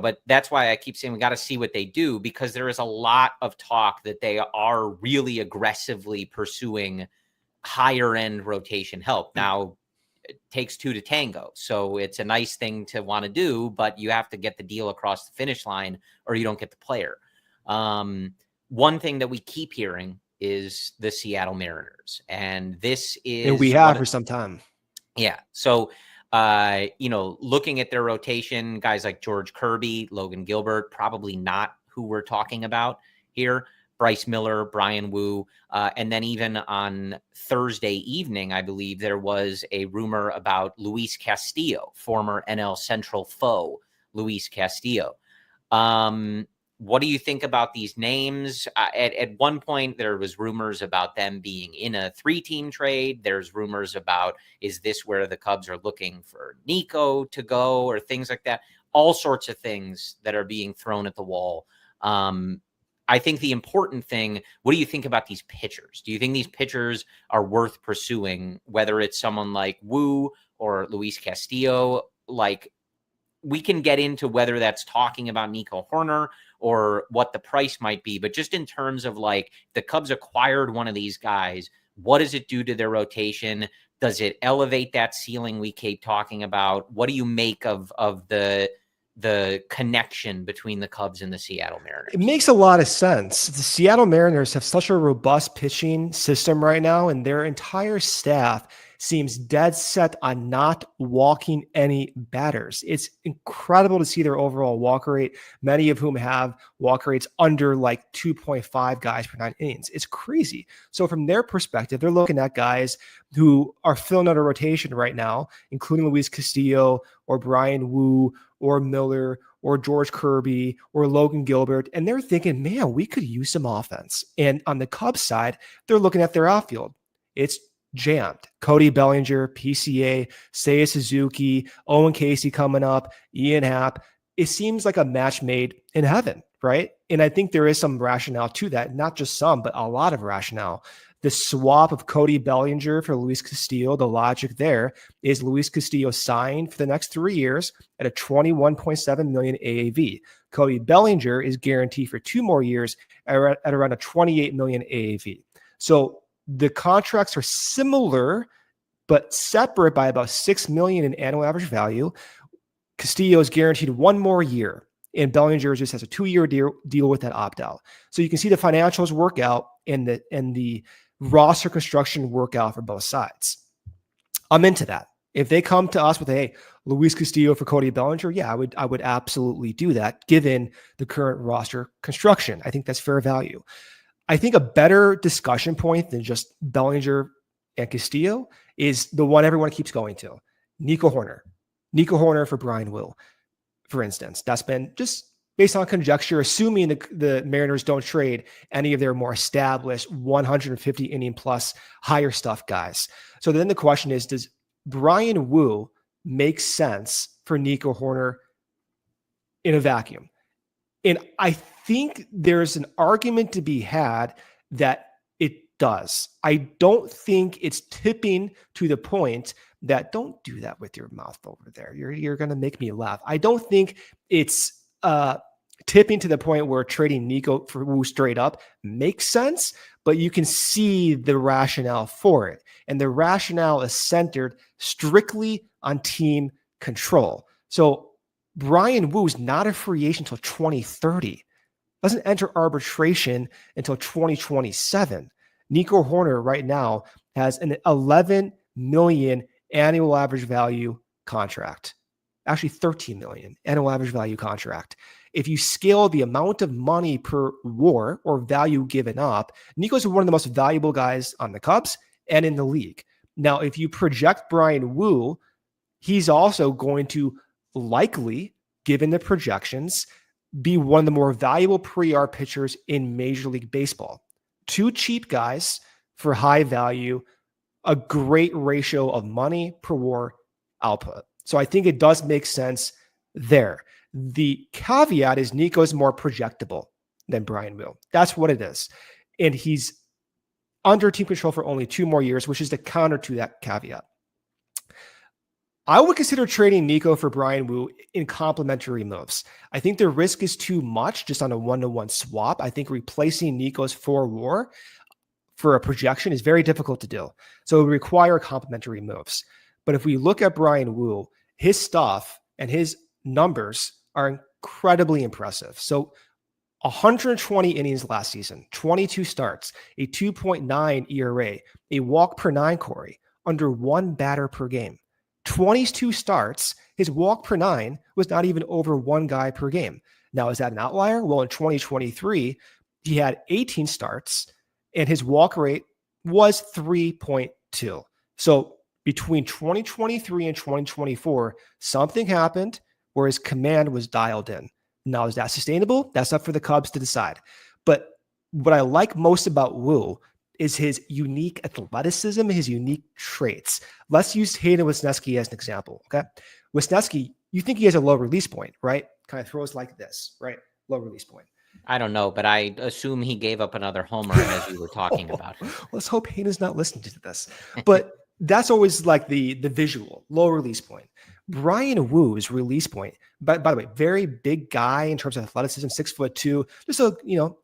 but that's why I keep saying we got to see what they do, because there is a lot of talk that they are really aggressively pursuing higher end rotation help. Now, it takes two to tango. So it's a nice thing to want to do, but you have to get the deal across the finish line or you don't get the player. One thing that we keep hearing is the Seattle Mariners. And this is... And we have for some time. Yeah. So... looking at their rotation, guys like George Kirby, Logan Gilbert, probably not who we're talking about here. Bryce Miller, Bryan Woo. And then even on Thursday evening, I believe there was a rumor about Luis Castillo, former NL Central foe, Luis Castillo. What do you think about these names? At one point, there was rumors about them being in a 3-team trade. There's rumors about, is this where the Cubs are looking for Nico to go or things like that? All sorts of things that are being thrown at the wall. I think the important thing, what do you think about these pitchers? Do you think these pitchers are worth pursuing, whether it's someone like Woo or Luis Castillo? Like, we can get into whether that's talking about Nico Hoerner or what the price might be, but just in terms of like the Cubs acquired one of these guys, what does it do to their rotation? Does it elevate that ceiling we keep talking about? What do you make of the connection between the Cubs and the Seattle Mariners? It makes a lot of sense. The Seattle Mariners have such a robust pitching system right now, and their entire staff seems dead set on not walking any batters. It's incredible to see their overall walk rate, many of whom have walk rates under like 2.5 guys per 9 innings. It's crazy. So from their perspective, they're looking at guys who are filling out a rotation right now, including Luis Castillo or Bryan Woo or Miller or George Kirby or Logan Gilbert. And they're thinking, man, we could use some offense. And on the Cubs side, they're looking at their outfield. It's jammed. Cody Bellinger, PCA, Seiya Suzuki, Owen Casey coming up, Ian Happ. It seems like a match made in heaven, right? And I think there is some rationale to that, not just some, but a lot of rationale. The swap of Cody Bellinger for Luis Castillo, the logic there is Luis Castillo signed for the next 3 years at a $21.7 million AAV. Cody Bellinger is guaranteed for 2 more years at around a $28 million AAV. So the contracts are similar, but separate by about $6 million in annual average value. Castillo is guaranteed 1 more year, and Bellinger just has a 2-year deal with that opt-out. So you can see the financials work out and the roster construction work out for both sides. I'm into that. If they come to us with, hey, Luis Castillo for Cody Bellinger, yeah, I would absolutely do that given the current roster construction. I think that's fair value. I think a better discussion point than just Bellinger and Castillo is the one everyone keeps going to, Nico Hoerner. Nico Hoerner for Bryan Woo, for instance. That's been just based on conjecture, assuming the Mariners don't trade any of their more established 150 inning plus higher stuff guys. So then the question is, does Bryan Woo make sense for Nico Hoerner in a vacuum? And I think there's an argument to be had that it does. I don't think it's tipping to the point that, don't do that with your mouth over there. You're going to make me laugh. I don't think it's tipping to the point where trading Nico for Woo straight up makes sense, but you can see the rationale for it. And the rationale is centered strictly on team control. So Bryan Woo is not a free agent until 2030. Doesn't enter arbitration until 2027. Nico Hoerner right now has an $11 million annual average value contract, actually 13 million annual average value contract. If you scale the amount of money per WAR or value given up, Nico's one of the most valuable guys on the Cubs and in the league. Now, if you project Bryan Woo, he's also going to likely, given the projections, be one of the more valuable pre-R pitchers in Major League Baseball. 2 cheap guys for high value, a great ratio of money per WAR output. So I think it does make sense there. The caveat is Nico's more projectable than Bryan Woo. That's what it is. And he's under team control for only 2 more years, which is the counter to that caveat. I would consider trading Nico for Bryan Woo in complementary moves. I think the risk is too much just on a 1-to-1 swap. I think replacing Nico's 4 WAR for a projection is very difficult to do. So it would require complementary moves. But if we look at Bryan Woo, his stuff and his numbers are incredibly impressive. So 120 innings last season, 22 starts, a 2.9 ERA, a walk per 9, Corey, under 1 batter per game. 22 starts, his walk per 9 was not even over 1 guy per game. Now, is that an outlier? Well, in 2023, he had 18 starts and his walk rate was 3.2. So between 2023 and 2024, something happened where his command was dialed in. Now, is that sustainable? That's up for the Cubs to decide. But what I like most about Woo is his unique athleticism, his unique traits. Let's use Hayden Wesneski as an example, okay? Wesneski, you think he has a low release point, right? Kind of throws like this, right? Low release point. I don't know, but I assume he gave up another homer as we were talking about. Let's hope Hayden's not listening to this. But that's always like the visual, low release point. Bryan Woo's release point, by the way, very big guy in terms of athleticism, 6'2", just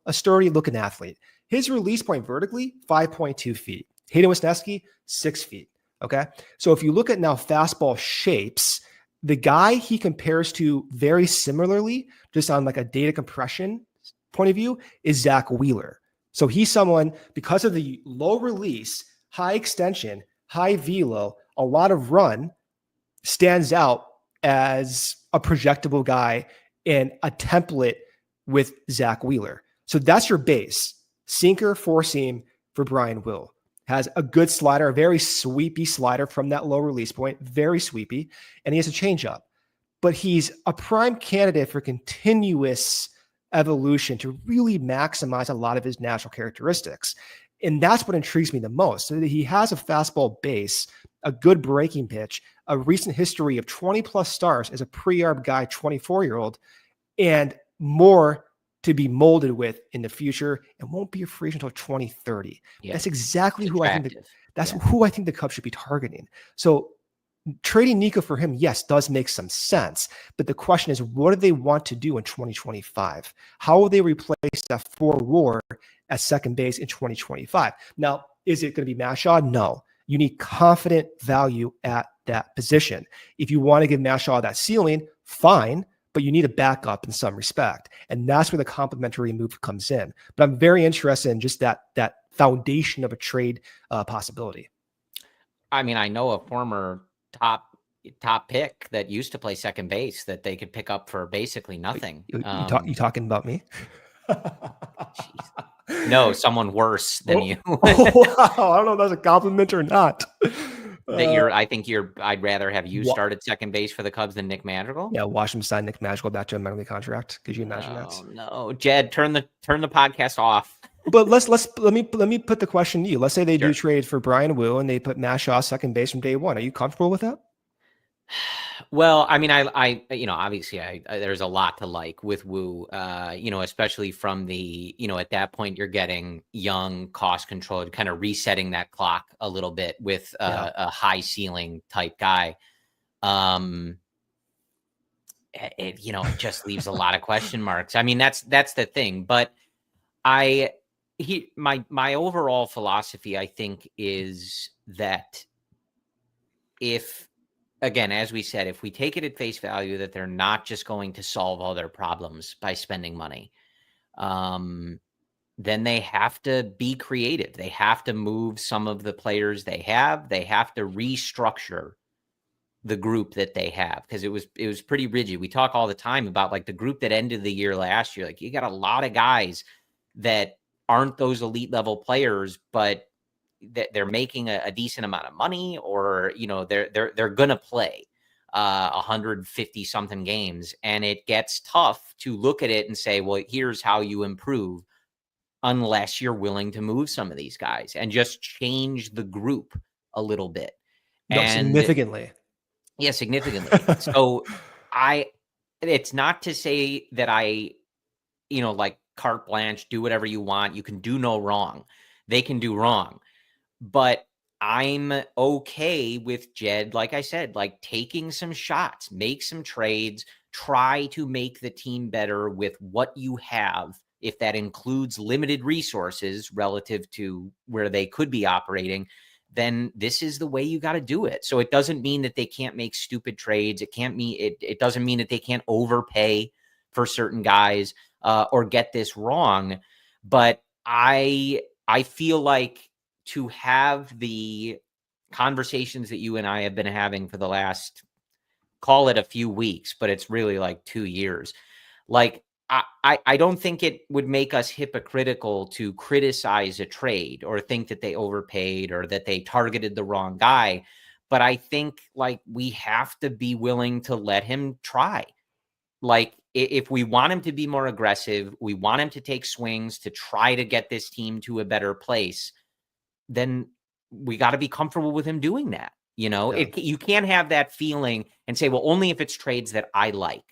a sturdy looking athlete. His release point vertically, 5.2 feet. Hayden Wesneski, 6 feet. Okay. So if you look at now fastball shapes, the guy he compares to very similarly, just on like a data compression point of view, is Zach Wheeler. So he's someone, because of the low release, high extension, high velo, a lot of run, stands out as a projectable guy and a template with Zach Wheeler. So that's your base. Sinker, 4-seam for Bryan Woo. Has a good slider, a very sweepy slider from that low release point, very sweepy, and he has a changeup. But he's a prime candidate for continuous evolution to really maximize a lot of his natural characteristics. And that's what intrigues me the most. So that he has a fastball base, a good breaking pitch, a recent history of 20-plus starts as a pre-arb guy, 24-year-old, and more to be molded with in the future, and won't be a free agent until 2030. Yeah. That's exactly who I think who I think the Cubs should be targeting. So trading Nico for him, yes, does make some sense. But the question is, what do they want to do in 2025? How will they replace that 4 WAR at second base in 2025? Now, is it going to be Mashaw? No. You need confident value at that position. If you want to give Mashaw that ceiling, fine, but you need a backup in some respect. And that's where the complementary move comes in. But I'm very interested in just that foundation of a trade possibility. I mean, I know a former top pick that used to play second base that they could pick up for basically nothing. You talking about me? No, someone worse than you. Wow. I don't know if that's a compliment or not. I'd rather have you start at second base for the Cubs than Nick Madrigal. Yeah, watch him sign Nick Madrigal back to a minor league contract. Could you imagine that? No, Jed, turn the podcast off. But let me put the question to you. Let's say they do trade for Bryan Woo and they put Mashaw second base from day one. Are you comfortable with that? Well, I mean, I obviously there's a lot to like with Woo, especially from the, at that point you're getting young, cost controlled, kind of resetting that clock a little bit with a high ceiling type guy. It just leaves a lot of question marks. I mean, that's the thing, but my overall philosophy, I think, is that again, as we said, if we take it at face value that they're not just going to solve all their problems by spending money, then they have to be creative. They have to move some of the players they have. They have to restructure the group that they have, because it was pretty rigid. We talk all the time about like the group that ended the year last year. Like you got a lot of guys that aren't those elite level players, but they're making a decent amount of money, or they're gonna play 150 something games, and it gets tough to look at it and say, well, here's how you improve, unless you're willing to move some of these guys and just change the group a little bit. No, significantly. Yeah, significantly. So it's not to say that I, like carte blanche, do whatever you want. You can do no wrong. They can do wrong. But I'm okay with Jed, like I said, like taking some shots, make some trades, try to make the team better with what you have. If that includes limited resources relative to where they could be operating, then this is the way you got to do it. So it doesn't mean that they can't make stupid trades. It doesn't mean that they can't overpay for certain guys or get this wrong. But I feel like, to have the conversations that you and I have been having for the last, call it a few weeks, but it's really like 2 years. Like, I don't think it would make us hypocritical to criticize a trade or think that they overpaid or that they targeted the wrong guy. But I think like we have to be willing to let him try. Like if we want him to be more aggressive, we want him to take swings to try to get this team to a better place, then we got to be comfortable with him doing that. Yeah. You can't have that feeling and say, well, only if it's trades that I like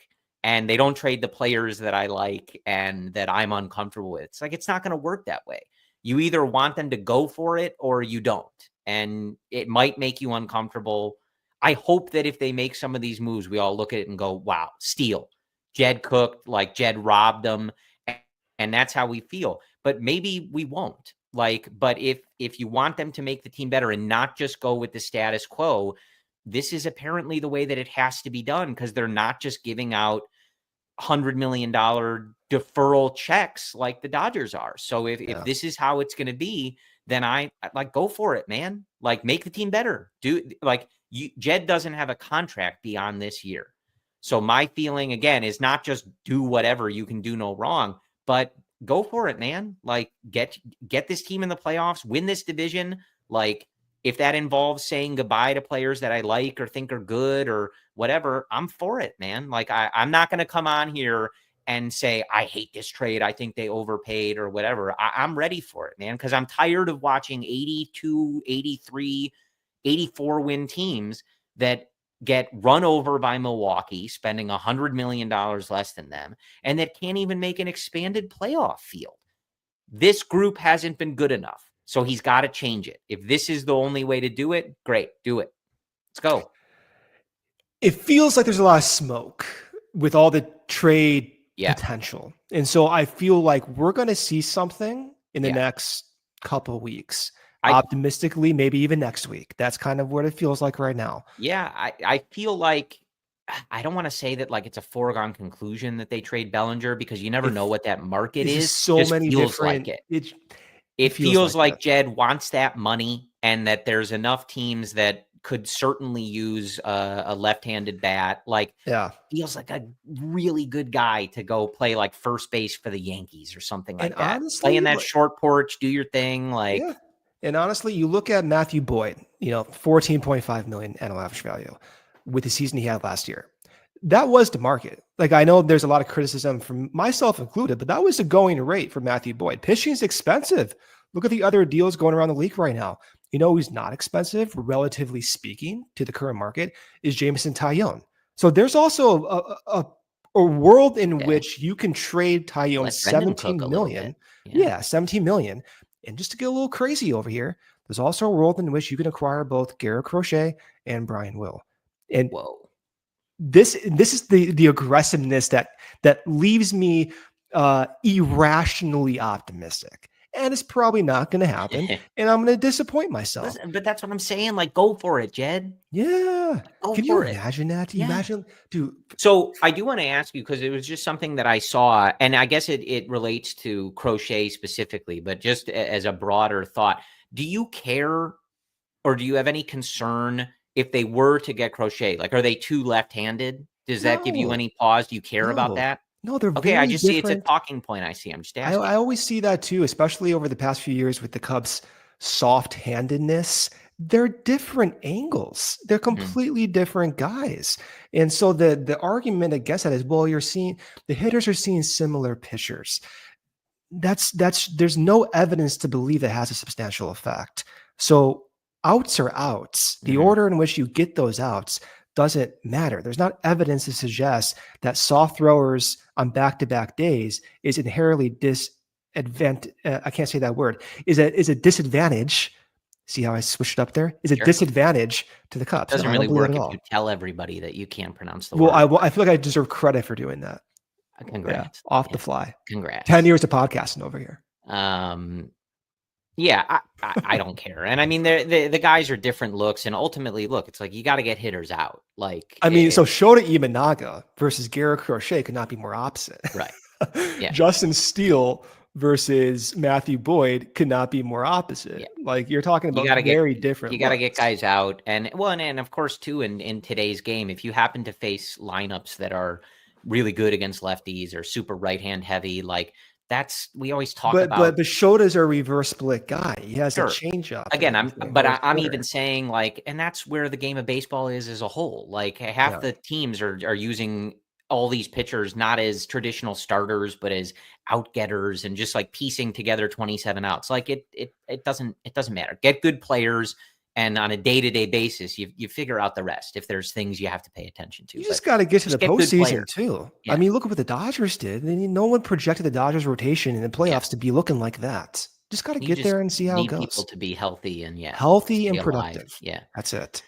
and they don't trade the players that I like and that I'm uncomfortable with. It's like, it's not going to work that way. You either want them to go for it or you don't. And it might make you uncomfortable. I hope that if they make some of these moves, we all look at it and go, wow, steal. Jed cooked, like Jed robbed them. And that's how we feel. But maybe we won't. But if you want them to make the team better and not just go with the status quo, this is apparently the way that it has to be done, because they're not just giving out $100 million deferral checks like the Dodgers are. So if this is how it's going to be, then I like, go for it, man. Like, make the team better. Jed doesn't have a contract beyond this year. So my feeling, again, is not just do whatever, you can do no wrong, but go for it, man. Like, get this team in the playoffs, win this division. Like, if that involves saying goodbye to players that I like or think are good or whatever, I'm for it, man. Like, I'm not going to come on here and say, I hate this trade, I think they overpaid or whatever. I'm ready for it, man, because I'm tired of watching 82, 83, 84 win teams that get run over by Milwaukee, spending $100 million less than them, and that can't even make an expanded playoff field. This group hasn't been good enough, so he's got to change it. If this is the only way to do it, great, do it. Let's go. It feels like there's a lot of smoke with all the trade potential. And so I feel like we're going to see something in the next couple of weeks. Optimistically, maybe even next week. That's kind of what it feels like right now. Yeah, I feel like, I don't want to say that like it's a foregone conclusion that they trade Bellinger, because you never know what that market is. So many feels different. Like it feels like Jed wants that money, and that there's enough teams that could certainly use a left-handed bat. Like, feels like a really good guy to go play like first base for the Yankees or something like that. Honestly, play in that short porch, do your thing. Like. Yeah. And honestly, you look at Matthew Boyd, $14.5 million annual average value with the season he had last year. That was the market. Like, I know there's a lot of criticism from myself included, but that was the going rate for Matthew Boyd. Pitching is expensive. Look at the other deals going around the league right now. Who's not expensive, relatively speaking, to the current market is Jameson Taillon. So there's also a world in which you can trade Taillon $17 million. $17 million. And just to get a little crazy over here, there's also a world in which you can acquire both Garrett Crochet and Bryan Woo. And this is the aggressiveness that leaves me irrationally optimistic. And it's probably not going to happen. And I'm going to disappoint myself. Listen, but that's what I'm saying. Like, go for it, Jed. Yeah. Can you imagine that? Can you imagine? Dude. So I do want to ask you, because it was just something that I saw, and I guess it relates to Crochet specifically, but just as a broader thought, do you care, or do you have any concern if they were to get Crochet, like, are they too left-handed? Does that give you No, any pause? Do you care about no, that? no, they're Okay, I very just see it's a different. talking point I see. I'm just I asking. always see that too, especially over the past few years with the Cubs' soft-handedness. They're different angles. They're Mhm. completely different guys. And so the argument against that is, well, you're seeing the hitters are seeing similar pitchers. That's there's no evidence to believe it has a substantial effect. So outs are outs. The Mhm. order in which you get those outs doesn't matter. There's not evidence to suggest that soft throwers on back-to-back days is inherently I can't say that word. Is a disadvantage. See how I switched it up there? Is a Sure. disadvantage to the Cubs. No, Doesn't I really don't believe that work at if you all. tell everybody that you can't pronounce the Well, word. I feel like I deserve credit for doing that. Yeah, Congrats. off the Yeah, fly. 10 congrats. years of podcasting over here. Yeah, I don't care. And I mean, the guys are different looks, and ultimately, look, it's like you got to get hitters out. Like, I mean, so Shota Imanaga versus Garrett Crochet could not be more opposite. right. Yeah. Justin Steele versus Matthew Boyd could not be more opposite. Yeah. Like, you're talking You about got to very different you got to get looks. guys out. And well, and of course, too, in today's game, if you happen to face lineups that are really good against lefties or super right-hand heavy, like we always talk about. But Shota's a reverse split guy. He has a Sure. changeup. Again, and I'm even saying, like, and that's where the game of baseball is as a whole. Like, half the teams are using all these pitchers not as traditional starters, but as outgetters and just like piecing together 27 outs. Like it doesn't matter. Get good players, and on a day-to-day basis, you figure out the rest if there's things you have to pay attention to. You just got to get to the get good postseason players. too. Yeah. I mean, look at what the Dodgers did. No one projected the Dodgers rotation in the playoffs to be looking like that. Just got to get there and see how it goes. People to be healthy and healthy and alive. productive. Yeah, that's it.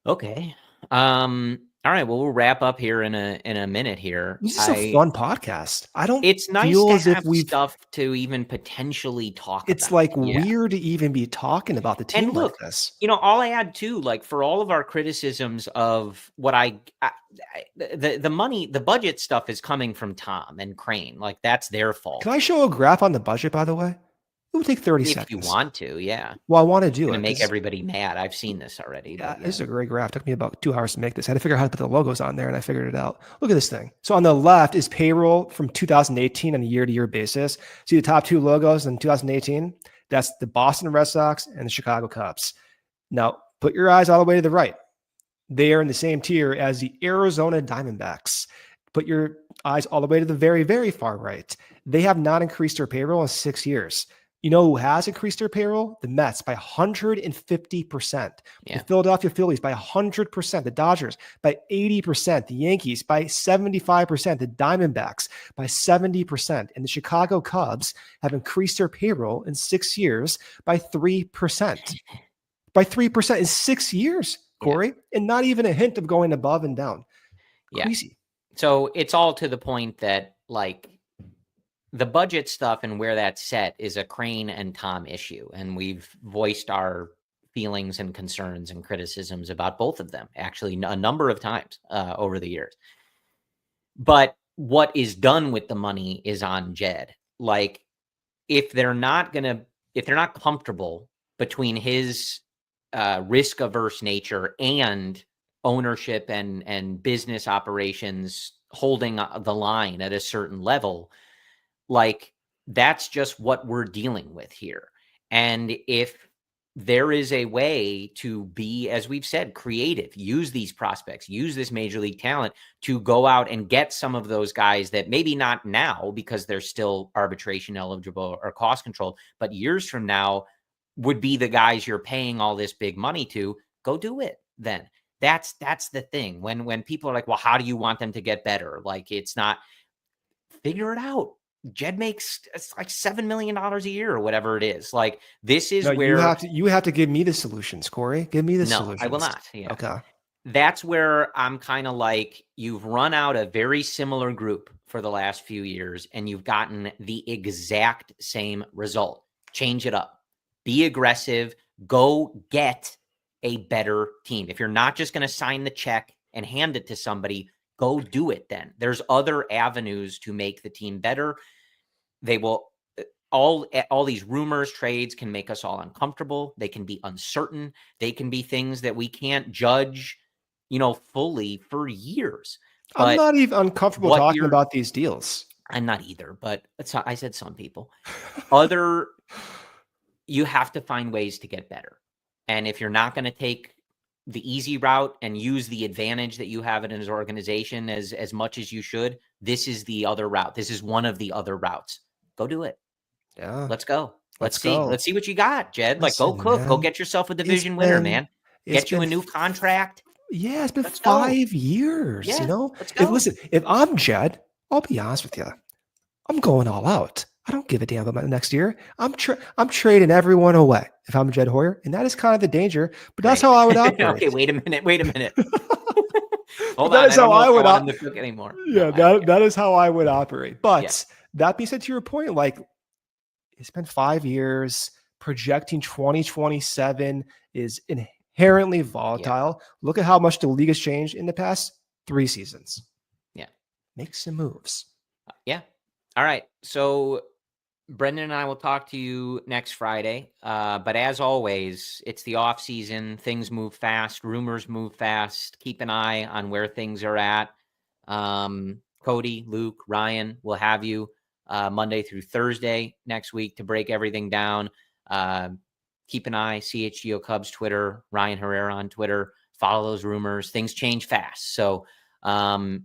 Okay. All right. Well, we'll wrap up here in a minute here. This is a fun podcast. It's nice feel to as if have we've stuff to even potentially talk It's about. like weird to even be talking about the team And look, like this. I'll add too, like for all of our criticisms of what the money, the budget stuff is coming from Tom and Crane. Like that's their fault. Can I show a graph on the budget, by the way? It would take 30 seconds. If you want to, yeah. Well, I want to do it. To make everybody mad. I've seen this already. Yeah, this is a great graph. It took me about 2 hours to make this. I had to figure out how to put the logos on there, and I figured it out. Look at this thing. So on the left is payroll from 2018 on a year-to-year basis. See the top 2 logos in 2018? That's the Boston Red Sox and the Chicago Cubs. Now, put your eyes all the way to the right. They are in the same tier as the Arizona Diamondbacks. Put your eyes all the way to the very, very far right. They have not increased their payroll in 6 years. You know who has increased their payroll? The Mets by 150%. Yeah. The Philadelphia Phillies by 100%. The Dodgers by 80%. The Yankees by 75%. The Diamondbacks by 70%. And the Chicago Cubs have increased their payroll in 6 years by 3%. By 3% in 6 years, Corey. And not even a hint of going above and down. Crazy. Yeah. So it's all to the point that, like, the budget stuff and where that's set is a Crane and Tom issue. And we've voiced our feelings and concerns and criticisms about both of them, actually, a number of times over the years. But what is done with the money is on Jed. Like, if they're not comfortable between his risk-averse nature and ownership and business operations holding the line at a certain level, like that's just what we're dealing with here. And if there is a way to be, as we've said, creative, use these prospects, use this major league talent to go out and get some of those guys that maybe not now because they're still arbitration eligible or cost controlled, but years from now would be the guys you're paying all this big money to, go do it then. That's the thing. When people are like, well, how do you want them to get better? Like, it's not, figure it out. Jed makes like $7 million a year or whatever it is. Like, this is where you have to give me the solutions, Corey. Give me the solutions. No, I will not. Yeah. Okay. That's where I'm kind of like, you've run out a very similar group for the last few years and you've gotten the exact same result. Change it up. Be aggressive. Go get a better team. If you're not just going to sign the check and hand it to somebody, go do it then. There's other avenues to make the team better. They will, all these rumors, trades can make us all uncomfortable. They can be uncertain. They can be things that we can't judge, fully for years. I'm not even uncomfortable talking about these deals. I'm not either, but I said some people. You have to find ways to get better. And if you're not going to take the easy route and use the advantage that you have in an organization as much as you should, this is the other route. This is one of the other routes. Go do it. Yeah. Let's go. Let's see what you got, Jed. Listen, go cook. Man. Go get yourself a division winner, man. Get you a new contract. Yeah, it's been 5 years, Let's go. If I'm Jed, I'll be honest with you. I'm going all out. I don't give a damn about next year. I'm trading everyone away if I'm Jed Hoyer, and that is kind of the danger. But that's how I would operate. Okay, wait a minute. Hold on. That is how I would operate anymore. Yeah, that is how I would operate. But that being said, to your point, like it's been 5 years. Projecting 2027 is inherently volatile. Yeah. Look at how much the league has changed in the past 3 seasons. Yeah, make some moves. Yeah. All right. So Brendan and I will talk to you next Friday. But as always, it's the off season. Things move fast. Rumors move fast. Keep an eye on where things are at. Cody, Luke, Ryan will have you Monday through Thursday next week to break everything down. Keep an eye, CHGO Cubs Twitter, Ryan Herrera on Twitter. Follow those rumors. Things change fast. So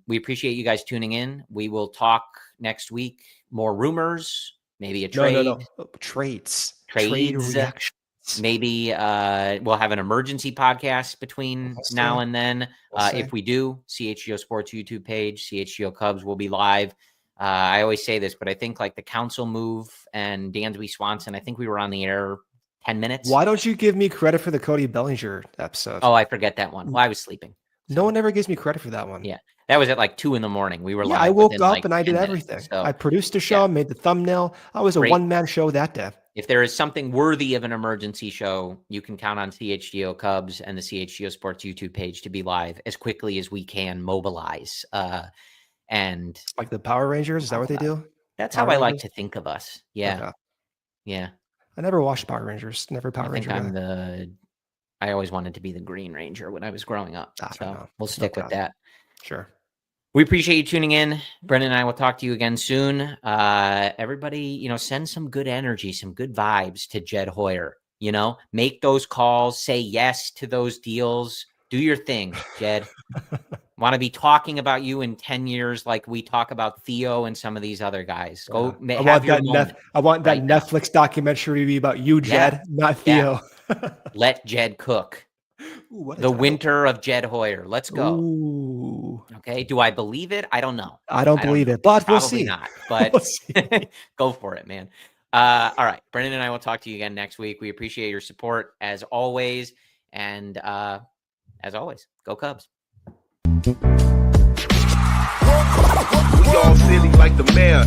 we appreciate you guys tuning in. We will talk next week. More rumors, maybe a trade. No. Trades. Trade reactions. Maybe we'll have an emergency podcast between now and then. If we do, CHGO Sports YouTube page, CHGO Cubs will be live. I always say this, but I think like the council move and Dansby Swanson, I think we were on the air 10 minutes. Why don't you give me credit for the Cody Bellinger episode? Oh, I forget that one. Well, I was sleeping. No one ever gives me credit for that one. Yeah. That was at like 2 a.m. We were live. I woke up and I did everything. So, I produced a show, made the thumbnail. I was a one-man show that day. If there is something worthy of an emergency show, you can count on CHGO Cubs and the CHGO Sports YouTube page to be live as quickly as we can mobilize. And like the Power Rangers, is that what they do? That's how I like to think of us. Yeah. Okay. Yeah. I never watched Power Rangers. Never Power Ranger. I always wanted to be the Green Ranger when I was growing up. So we'll stick with that. Sure. We appreciate you tuning in. Brendan and I will talk to you again soon. Everybody, send some good energy, some good vibes to Jed Hoyer. Make those calls, say yes to those deals. Do your thing, Jed. Want to be talking about you in 10 years like we talk about Theo and some of these other guys. Go have your moment. I want that Netflix documentary to be about you, Jed, not Theo. Let Jed cook. Ooh, the winter of Jed Hoyer. Let's go. Ooh. Okay. Do I believe it? I don't know. I don't believe it, but we'll see. Not, but go for it, man. All right. Brendan and I will talk to you again next week. We appreciate your support as always. And as always, go Cubs. We all silly like the mayor.